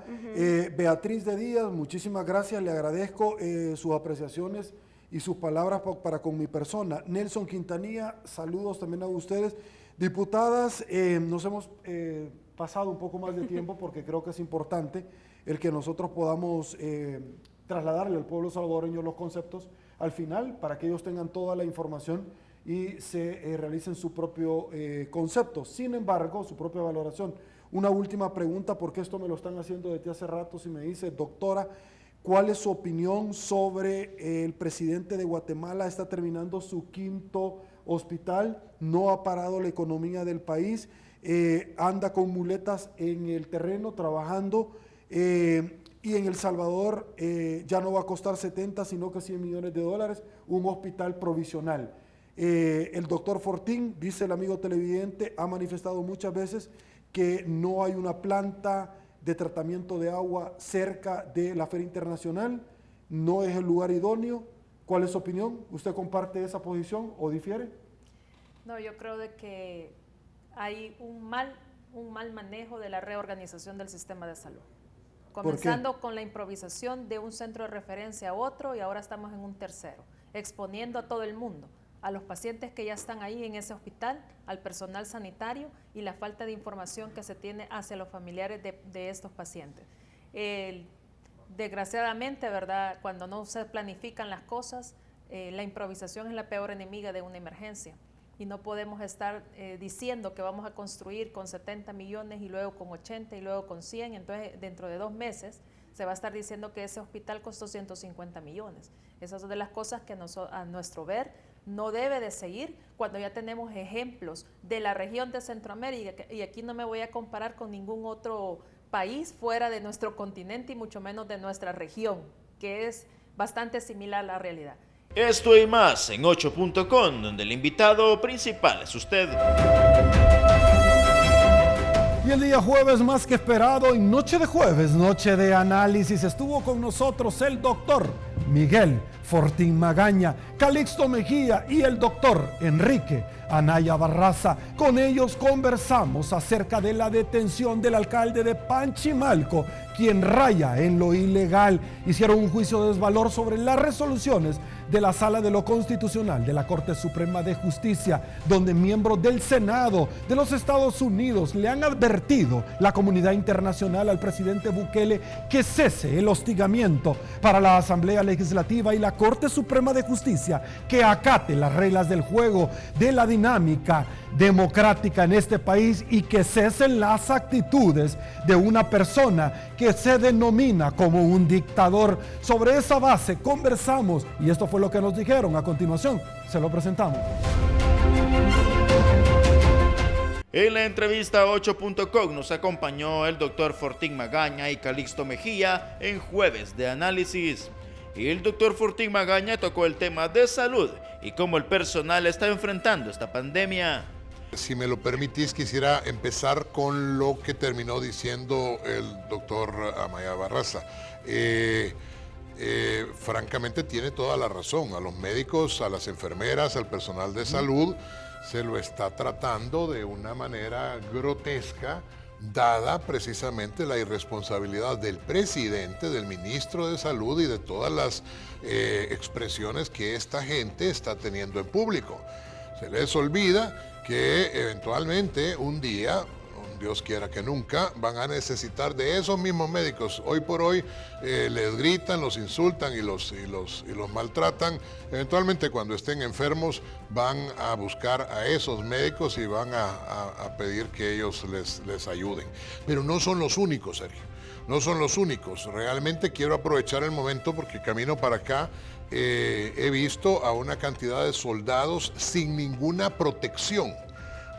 Beatriz de Díaz, muchísimas gracias, le agradezco sus apreciaciones y sus palabras para con mi persona. Nelson Quintanilla, saludos también a ustedes. Diputadas, nos hemos pasado un poco más de tiempo porque creo que es importante el que nosotros podamos trasladarle al pueblo salvadoreño los conceptos al final para que ellos tengan toda la información y se realicen su propio concepto, sin embargo, su propia valoración. Una última pregunta, porque esto me lo están haciendo desde hace rato, si me dice, doctora, ¿Cuál es su opinión sobre el presidente de Guatemala? Está terminando su 5º hospital, no ha parado la economía del país, anda con muletas en el terreno trabajando, y en El Salvador ya no va a costar 70 sino que $100 millones, un hospital provisional. El doctor Fortín, dice el amigo televidente, ha manifestado muchas veces que no hay una planta de tratamiento de agua cerca de la Feria Internacional, no es el lugar idóneo. ¿Cuál es su opinión? ¿Usted comparte esa posición o difiere? No, yo creo de que hay un mal manejo de la reorganización del sistema de salud. Comenzando con la improvisación de un centro de referencia a otro y ahora estamos en un tercero, exponiendo a todo el mundo, a los pacientes que ya están ahí en ese hospital, al personal sanitario y la falta de información que se tiene hacia los familiares de estos pacientes. Desgraciadamente, ¿verdad? Cuando no se planifican las cosas, la improvisación es la peor enemiga de una emergencia. Y no podemos estar diciendo que vamos a construir con 70 millones y luego con 80 y luego con 100. Entonces, dentro de 2 meses se va a estar diciendo que ese hospital costó 150 millones. Esas son de las cosas que a nuestro ver no debe de seguir cuando ya tenemos ejemplos de la región de Centroamérica. Y aquí no me voy a comparar con ningún otro país fuera de nuestro continente y mucho menos de nuestra región, que es bastante similar a la realidad. Esto y más en 8.com, donde el invitado principal es usted. Y el día jueves más que esperado, en Noche de Jueves, Noche de Análisis, estuvo con nosotros el doctor Miguel Fortín Magaña, Calixto Mejía y el doctor Enrique Anaya Barraza. Con ellos conversamos acerca de la detención del alcalde de Panchimalco, quien raya en lo ilegal. Hicieron un juicio de desvalor sobre las resoluciones de la Sala de lo Constitucional de la Corte Suprema de Justicia, donde miembros del Senado de los Estados Unidos le han advertido la comunidad internacional al presidente Bukele que cese el hostigamiento para la Asamblea Legislativa y la Corte Suprema de Justicia, que acate las reglas del juego de la dinámica democrática en este país y que cesen las actitudes de una persona que se denomina como un dictador. Sobre esa base conversamos y esto fue lo que nos dijeron. A continuación se lo presentamos. En la entrevista 8.com nos acompañó el doctor Fortín Magaña y Calixto Mejía en Jueves de Análisis. Y el doctor Fortín Magaña tocó el tema de salud y cómo el personal está enfrentando esta pandemia. Si me lo permitís, quisiera empezar con lo que terminó diciendo el doctor Amaya Barraza. Francamente tiene toda la razón. A los médicos, a las enfermeras, al personal de salud se lo está tratando de una manera grotesca, dada precisamente la irresponsabilidad del presidente, del ministro de Salud y de todas las expresiones que esta gente está teniendo en público. Se les olvida que eventualmente un día, Dios quiera que nunca, van a necesitar de esos mismos médicos. Hoy por hoy les gritan, los insultan y los maltratan. Eventualmente cuando estén enfermos van a buscar a esos médicos y van a pedir que ellos les ayuden. Pero no son los únicos, Sergio. No son los únicos. Realmente quiero aprovechar el momento porque camino para acá. He visto a una cantidad de soldados sin ninguna protección.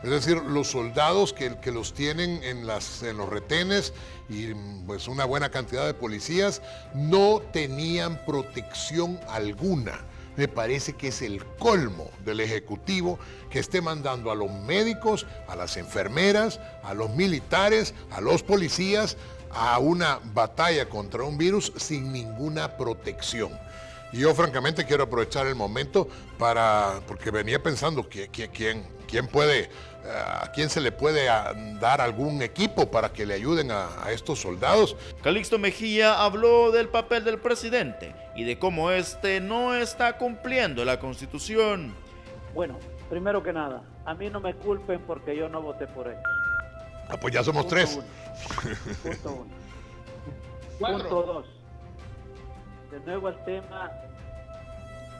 Es decir, los soldados que los tienen en los retenes y pues una buena cantidad de policías no tenían protección alguna. Me parece que es el colmo del Ejecutivo que esté mandando a los médicos, a las enfermeras, a los militares, a los policías a una batalla contra un virus sin ninguna protección. Y yo francamente quiero aprovechar el momento porque venía pensando ¿a quién se le puede dar algún equipo para que le ayuden a estos soldados? Calixto Mejía habló del papel del presidente y de cómo este no está cumpliendo la Constitución. Bueno, primero que nada, a mí no me culpen porque yo no voté por él. Pues ya somos tres. Punto 1. Punto 2. De nuevo el tema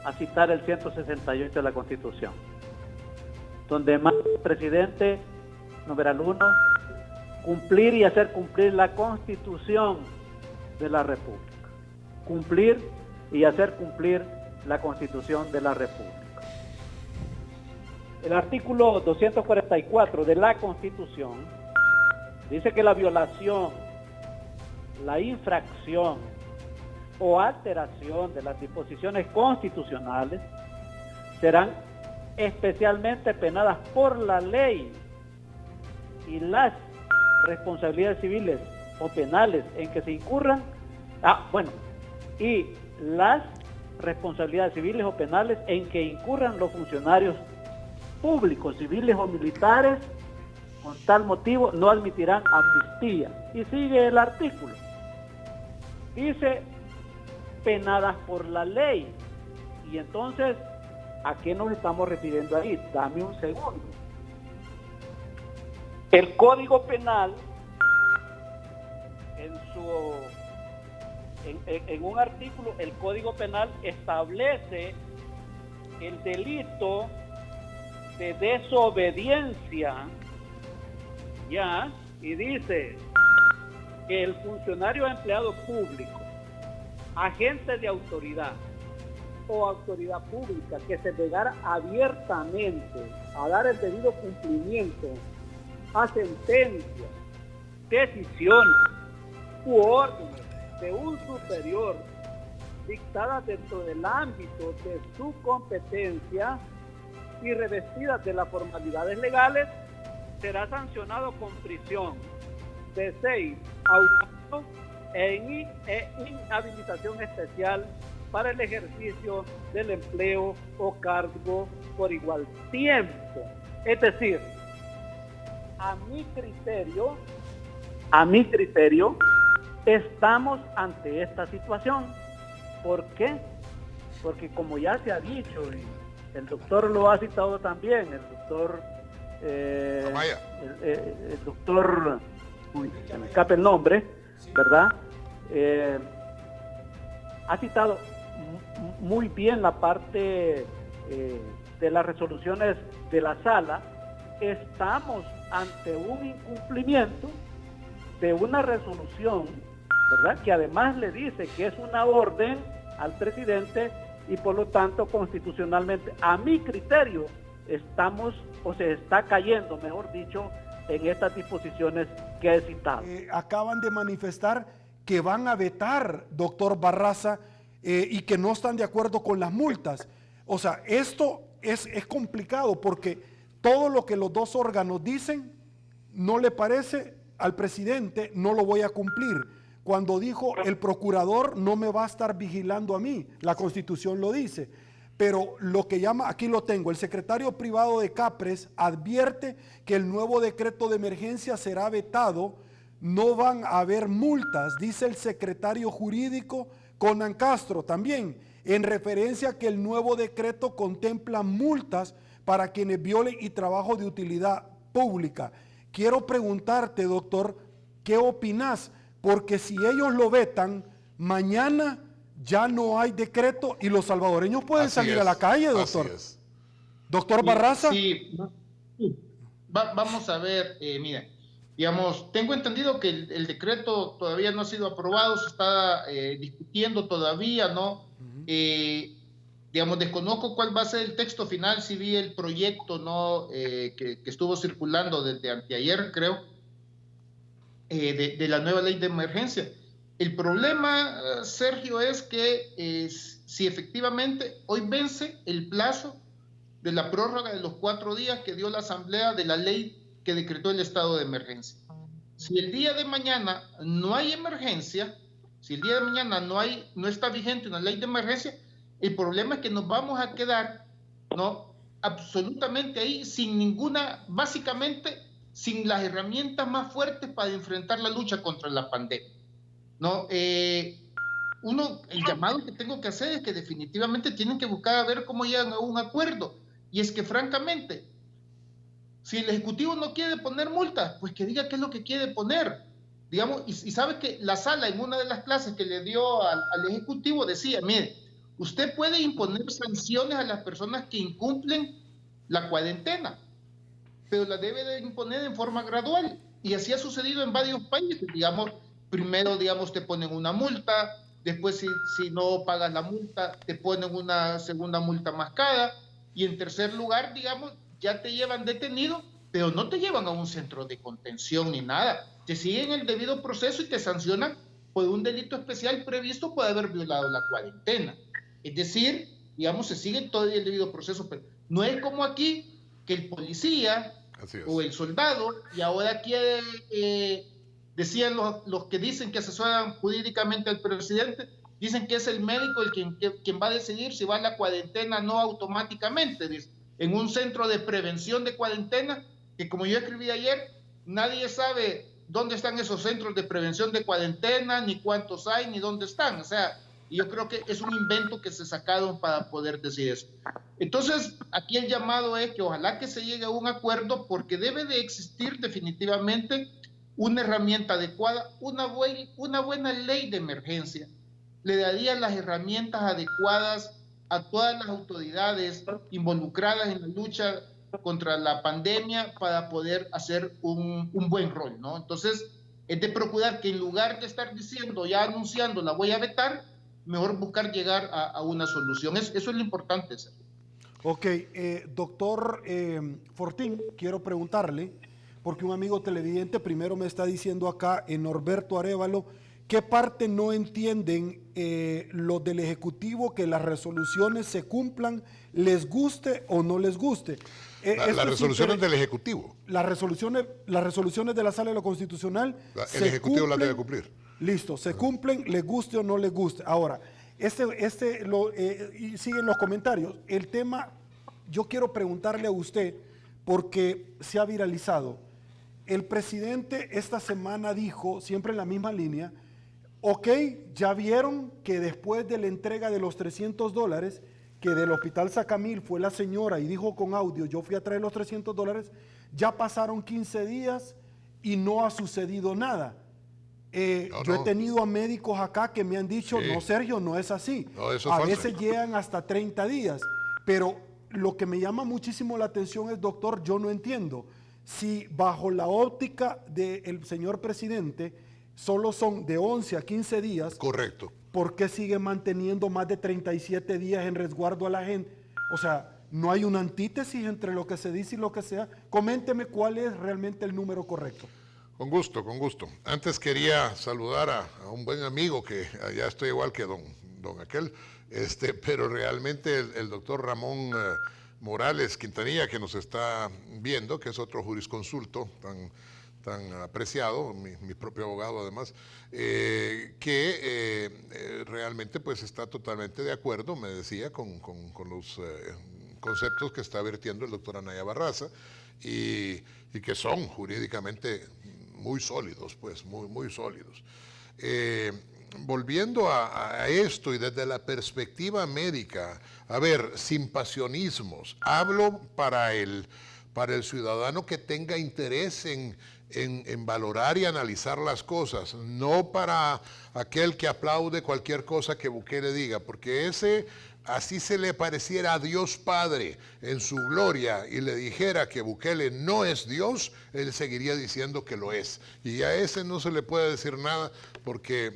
a citar el 168 de la Constitución, donde manda el presidente, numeral 1, cumplir y hacer cumplir la Constitución de la República. cumplir y hacer cumplir la Constitución de la República. El artículo 244 de la Constitución dice que la violación, la infracción o alteración de las disposiciones constitucionales serán especialmente penadas por la ley, y las responsabilidades civiles o penales en que se incurran, y las responsabilidades civiles o penales en que incurran los funcionarios públicos, civiles o militares, con tal motivo no admitirán amnistía. Y sigue el artículo. Dice penadas por la ley. Y entonces, ¿a qué nos estamos refiriendo ahí? Dame un segundo. El Código Penal, en un artículo, el Código Penal establece el delito de desobediencia, ¿ya? Y dice que el funcionario empleado público, agente de autoridad o autoridad pública que se negara abiertamente a dar el debido cumplimiento a sentencias, decisiones u órdenes de un superior dictadas dentro del ámbito de su competencia y revestidas de las formalidades legales, será sancionado con prisión de 6 a 1 año e inhabilitación especial para el ejercicio del empleo o cargo por igual tiempo. Es decir, a mi criterio, estamos ante esta situación. ¿Por qué? Porque como ya se ha dicho, y el doctor lo ha citado también, el doctor se me escapa el nombre, ¿verdad? Ha citado muy bien la parte de las resoluciones de la sala. Estamos ante un incumplimiento de una resolución, ¿verdad?, que además le dice que es una orden al presidente, y por lo tanto constitucionalmente, a mi criterio, estamos, o se está cayendo, mejor dicho, en estas disposiciones que he citado. Acaban de manifestar que van a vetar, doctor Barraza, y que no están de acuerdo con las multas. O sea, esto es complicado porque todo lo que los dos órganos dicen no le parece al presidente, no lo voy a cumplir. Cuando dijo el procurador no me va a estar vigilando a mí, la Constitución lo dice. Pero lo que llama, aquí lo tengo, el secretario privado de Capres advierte que el nuevo decreto de emergencia será vetado, no van a haber multas, dice el secretario jurídico Conan Castro también, en referencia a que el nuevo decreto contempla multas para quienes violen y trabajo de utilidad pública. Quiero preguntarte, doctor, ¿qué opinas? Porque si ellos lo vetan, mañana ya no hay decreto y los salvadoreños pueden salir a la calle, doctor. Doctor Barraza. Sí, vamos a ver, mira, digamos, tengo entendido que el decreto todavía no ha sido aprobado, se está discutiendo todavía, ¿no? Digamos, desconozco cuál va a ser el texto final, si vi el proyecto, ¿no? Que estuvo circulando desde anteayer, creo, de la nueva ley de emergencia. El problema, Sergio, es que si efectivamente hoy vence el plazo de la prórroga de los 4 días que dio la Asamblea de la ley que decretó el estado de emergencia. Si el día de mañana no hay emergencia, si el día de mañana no está vigente una ley de emergencia, el problema es que nos vamos a quedar, ¿no?, absolutamente ahí sin ninguna, básicamente sin las herramientas más fuertes para enfrentar la lucha contra la pandemia. No, el llamado que tengo que hacer es que definitivamente tienen que buscar a ver cómo llegan a un acuerdo. Y es que francamente, si el Ejecutivo no quiere poner multas, pues que diga qué es lo que quiere poner. Digamos, y sabe que la sala en una de las clases que le dio al Ejecutivo decía, mire, usted puede imponer sanciones a las personas que incumplen la cuarentena, pero la debe de imponer en forma gradual. Y así ha sucedido en varios países, digamos. Primero, digamos, te ponen una multa, después si no pagas la multa, te ponen una segunda multa más cara, y en tercer lugar, digamos, ya te llevan detenido, pero no te llevan a un centro de contención ni nada, te siguen el debido proceso y te sancionan por un delito especial previsto por haber violado la cuarentena. Es decir, digamos, se sigue todo el debido proceso, pero no es como aquí, que el policía o el soldado, y ahora quiere, decían los que dicen que asesoran jurídicamente al presidente, dicen que es el médico quien va a decidir si va a la cuarentena no automáticamente, dice, en un centro de prevención de cuarentena, que como yo escribí ayer, nadie sabe dónde están esos centros de prevención de cuarentena, ni cuántos hay, ni dónde están. O sea, yo creo que es un invento que se sacaron para poder decir eso. Entonces, aquí el llamado es que ojalá que se llegue a un acuerdo, porque debe de existir definitivamente una herramienta adecuada, una buena ley de emergencia. Le daría las herramientas adecuadas a todas las autoridades involucradas en la lucha contra la pandemia para poder hacer un buen rol, ¿no? Entonces, es de procurar que en lugar de estar diciendo, ya anunciando, la voy a vetar, mejor buscar llegar a una solución. Eso es lo importante, Sergio. Ok, doctor Fortín, quiero preguntarle, porque un amigo televidente primero me está diciendo acá, Norberto Arévalo, ¿qué parte no entienden los del Ejecutivo que las resoluciones se cumplan, les guste o no les guste? Las resoluciones del Ejecutivo. Las resoluciones de la Sala de lo Constitucional. El Ejecutivo las debe cumplir. Listo, se cumplen, les guste o no les guste. Ahora, y siguen los comentarios. El tema, yo quiero preguntarle a usted, porque se ha viralizado. El presidente esta semana dijo, siempre en la misma línea, ok, ya vieron que después de la entrega de los $300, que del Hospital Sacamil fue la señora y dijo con audio, yo fui a traer los $300, ya pasaron 15 días y no ha sucedido nada. Yo he tenido a médicos acá que me han dicho, no, Sergio, no es así. No, a veces llegan hasta 30 días. Pero lo que me llama muchísimo la atención es, doctor, yo no entiendo si bajo la óptica del señor presidente solo son de 11 a 15 días. Correcto. ¿Por qué sigue manteniendo más de 37 días en resguardo a la gente? O sea, no hay una antítesis entre lo que se dice y lo que sea. Coménteme cuál es realmente el número correcto. Con gusto, con gusto. Antes quería saludar a un buen amigo que ya estoy igual que don aquel, pero realmente el doctor Ramón Morales Quintanilla, que nos está viendo, que es otro jurisconsulto tan apreciado, mi propio abogado además, realmente pues está totalmente de acuerdo, me decía, con los conceptos que está vertiendo el doctor Anaya Barraza y que son jurídicamente muy sólidos, pues muy sólidos. Volviendo a esto y desde la perspectiva médica, a ver, sin pasionismos, hablo para el ciudadano que tenga interés en valorar y analizar las cosas, no para aquel que aplaude cualquier cosa que Bukele diga, porque así se le pareciera a Dios Padre en su gloria y le dijera que Bukele no es Dios, él seguiría diciendo que lo es. Y a ese no se le puede decir nada porque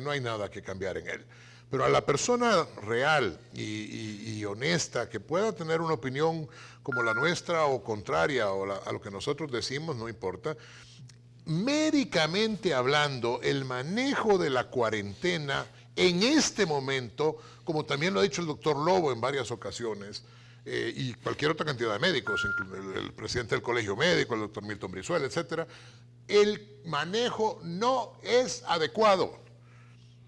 no hay nada que cambiar en él. Pero a la persona real y honesta que pueda tener una opinión como la nuestra o contraria a lo que nosotros decimos, no importa. Médicamente hablando, el manejo de la cuarentena en este momento, como también lo ha dicho el doctor Lobo en varias ocasiones, y cualquier otra cantidad de médicos, el presidente del Colegio Médico, el doctor Milton Brizuela, etcétera, el manejo no es adecuado.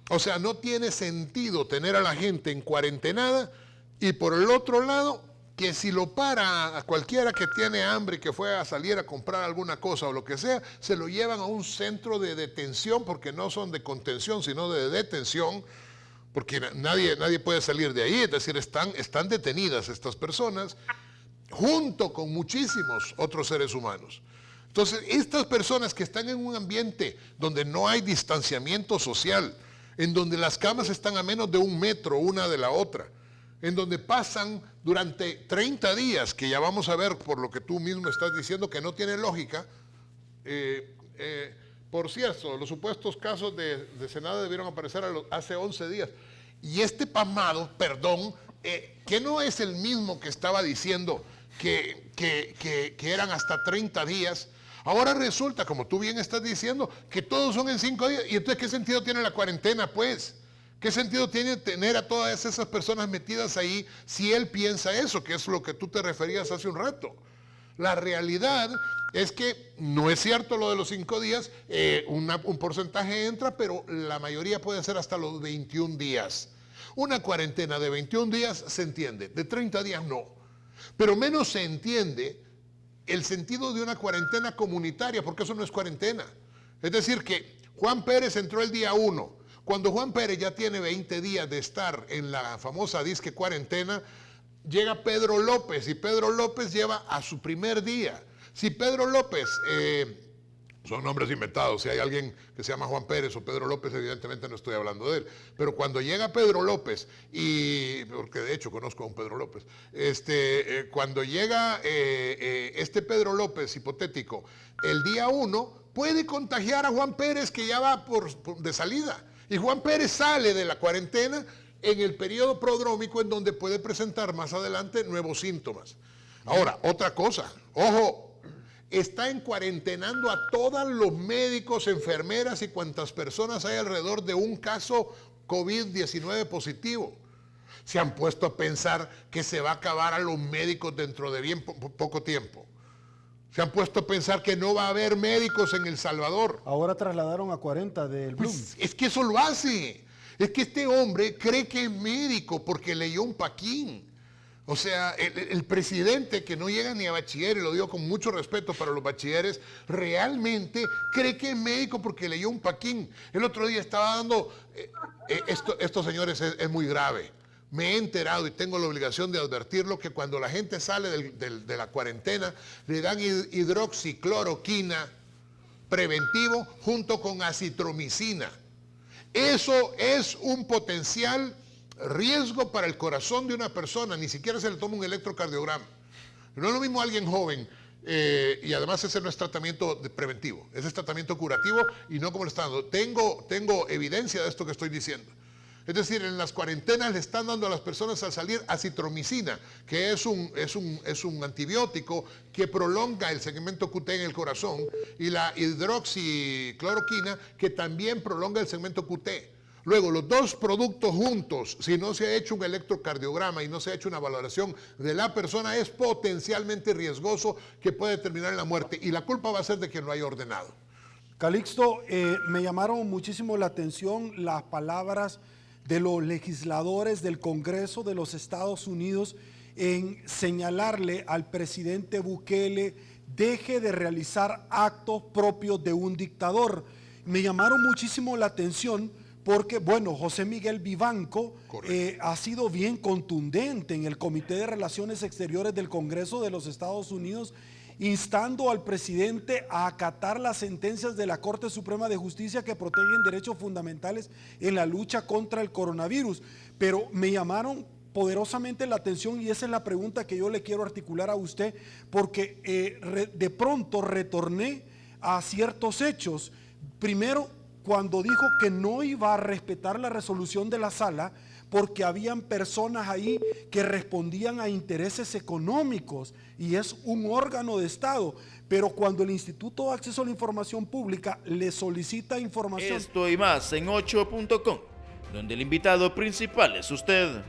O sea, no tiene sentido tener a la gente en cuarentenada y por el otro lado, que si lo para a cualquiera que tiene hambre y que fue a salir a comprar alguna cosa o lo que sea, se lo llevan a un centro de detención, porque no son de contención, sino de detención, porque nadie puede salir de ahí, es decir, están detenidas estas personas junto con muchísimos otros seres humanos. Entonces, estas personas que están en un ambiente donde no hay distanciamiento social, en donde las camas están a menos de 1 metro una de la otra, en donde pasan durante 30 días, que ya vamos a ver por lo que tú mismo estás diciendo que no tiene lógica, Por cierto, los supuestos casos de Senado debieron aparecer hace 11 días. Y este pasmado, perdón, que no es el mismo que estaba diciendo que eran hasta 30 días, ahora resulta, como tú bien estás diciendo, que todos son en 5 días. ¿Y entonces qué sentido tiene la cuarentena, pues? ¿Qué sentido tiene tener a todas esas personas metidas ahí si él piensa eso, que es lo que tú te referías hace un rato? La realidad es que no es cierto lo de los 5 días, un porcentaje entra, pero la mayoría puede ser hasta los 21 días. Una cuarentena de 21 días se entiende, de 30 días no. Pero menos se entiende el sentido de una cuarentena comunitaria, porque eso no es cuarentena. Es decir, que Juan Pérez entró el día 1. Cuando Juan Pérez ya tiene 20 días de estar en la famosa disque cuarentena, llega Pedro López y Pedro López lleva a su primer día. Si Pedro López, son nombres inventados, si hay alguien que se llama Juan Pérez o Pedro López, evidentemente no estoy hablando de él, pero cuando llega Pedro López, y porque de hecho conozco a un Pedro López, cuando llega este Pedro López hipotético, el día 1 puede contagiar a Juan Pérez que ya va de salida, y Juan Pérez sale de la cuarentena en el periodo prodrómico en donde puede presentar más adelante nuevos síntomas. Ahora, otra cosa, ojo, está encuarentenando a todos los médicos, enfermeras y cuantas personas hay alrededor de un caso COVID-19 positivo. Se han puesto a pensar que se va a acabar a los médicos dentro de bien poco tiempo. Se han puesto a pensar que no va a haber médicos en El Salvador. Ahora trasladaron a 40 del Bloom. Pues es que eso lo hace. Es que este hombre cree que es médico porque leyó un paquín. O sea, el presidente que no llega ni a bachiller, y lo digo con mucho respeto para los bachilleres, realmente cree que es médico porque leyó un paquín. El otro día estaba dando, esto señores es muy grave. Me he enterado y tengo la obligación de advertirlo que cuando la gente sale de la cuarentena le dan hidroxicloroquina preventivo junto con acitromicina. Eso es un potencial riesgo para el corazón de una persona, ni siquiera se le toma un electrocardiograma. No es lo mismo alguien joven, y además ese no es tratamiento preventivo, ese es tratamiento curativo y no como le están dando. Tengo evidencia de esto que estoy diciendo. Es decir, en las cuarentenas le están dando a las personas al salir acitromicina, que es un antibiótico que prolonga el segmento QT en el corazón, y la hidroxicloroquina, que también prolonga el segmento QT. Luego, los dos productos juntos, si no se ha hecho un electrocardiograma y no se ha hecho una valoración de la persona, es potencialmente riesgoso que puede terminar en la muerte. Y la culpa va a ser de quien lo haya ordenado. Calixto, me llamaron muchísimo la atención las palabras de los legisladores del Congreso de los Estados Unidos en señalarle al presidente Bukele deje de realizar actos propios de un dictador. Me llamaron muchísimo la atención porque, bueno, José Miguel Vivanco ha sido bien contundente en el Comité de Relaciones Exteriores del Congreso de los Estados Unidos, instando al presidente a acatar las sentencias de la Corte Suprema de Justicia que protegen derechos fundamentales en la lucha contra el coronavirus. Pero me llamaron poderosamente la atención, y esa es la pregunta que yo le quiero articular a usted, porque de pronto retorné a ciertos hechos. Primero, cuando dijo que no iba a respetar la resolución de la sala porque habían personas ahí que respondían a intereses económicos y es un órgano de Estado, pero cuando el Instituto de Acceso a la Información Pública le solicita información... Esto y más en 8.com, donde el invitado principal es usted.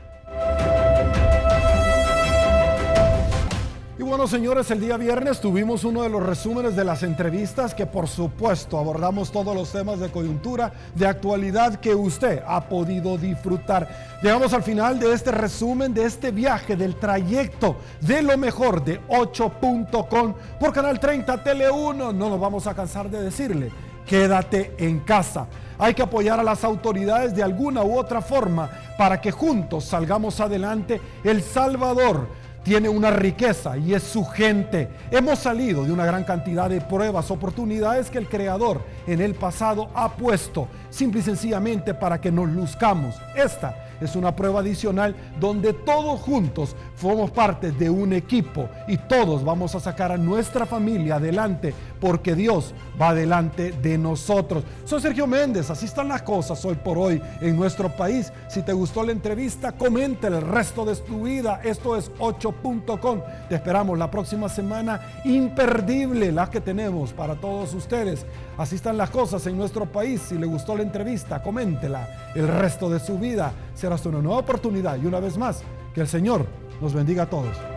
Y bueno, señores, el día viernes tuvimos uno de los resúmenes de las entrevistas que por supuesto abordamos todos los temas de coyuntura, de actualidad que usted ha podido disfrutar. Llegamos al final de este resumen, de este viaje, del trayecto de lo mejor de 8.com por Canal 30 Tele 1. No nos vamos a cansar de decirle, quédate en casa. Hay que apoyar a las autoridades de alguna u otra forma para que juntos salgamos adelante. El Salvador tiene una riqueza y es su gente. Hemos salido de una gran cantidad de pruebas, oportunidades que el Creador en el pasado ha puesto simple y sencillamente para que nos luzcamos. Esta es una prueba adicional donde todos juntos formamos parte de un equipo y todos vamos a sacar a nuestra familia adelante porque Dios va delante de nosotros. Soy Sergio Méndez, así están las cosas hoy por hoy en nuestro país. Si te gustó la entrevista, comenta el resto de tu vida. Esto es 8.com. Te esperamos la próxima semana, imperdible la que tenemos para todos ustedes. Así están las cosas en nuestro país. Si le gustó la entrevista, coméntela. El resto de su vida será una nueva oportunidad, y una vez más, que el Señor nos bendiga a todos.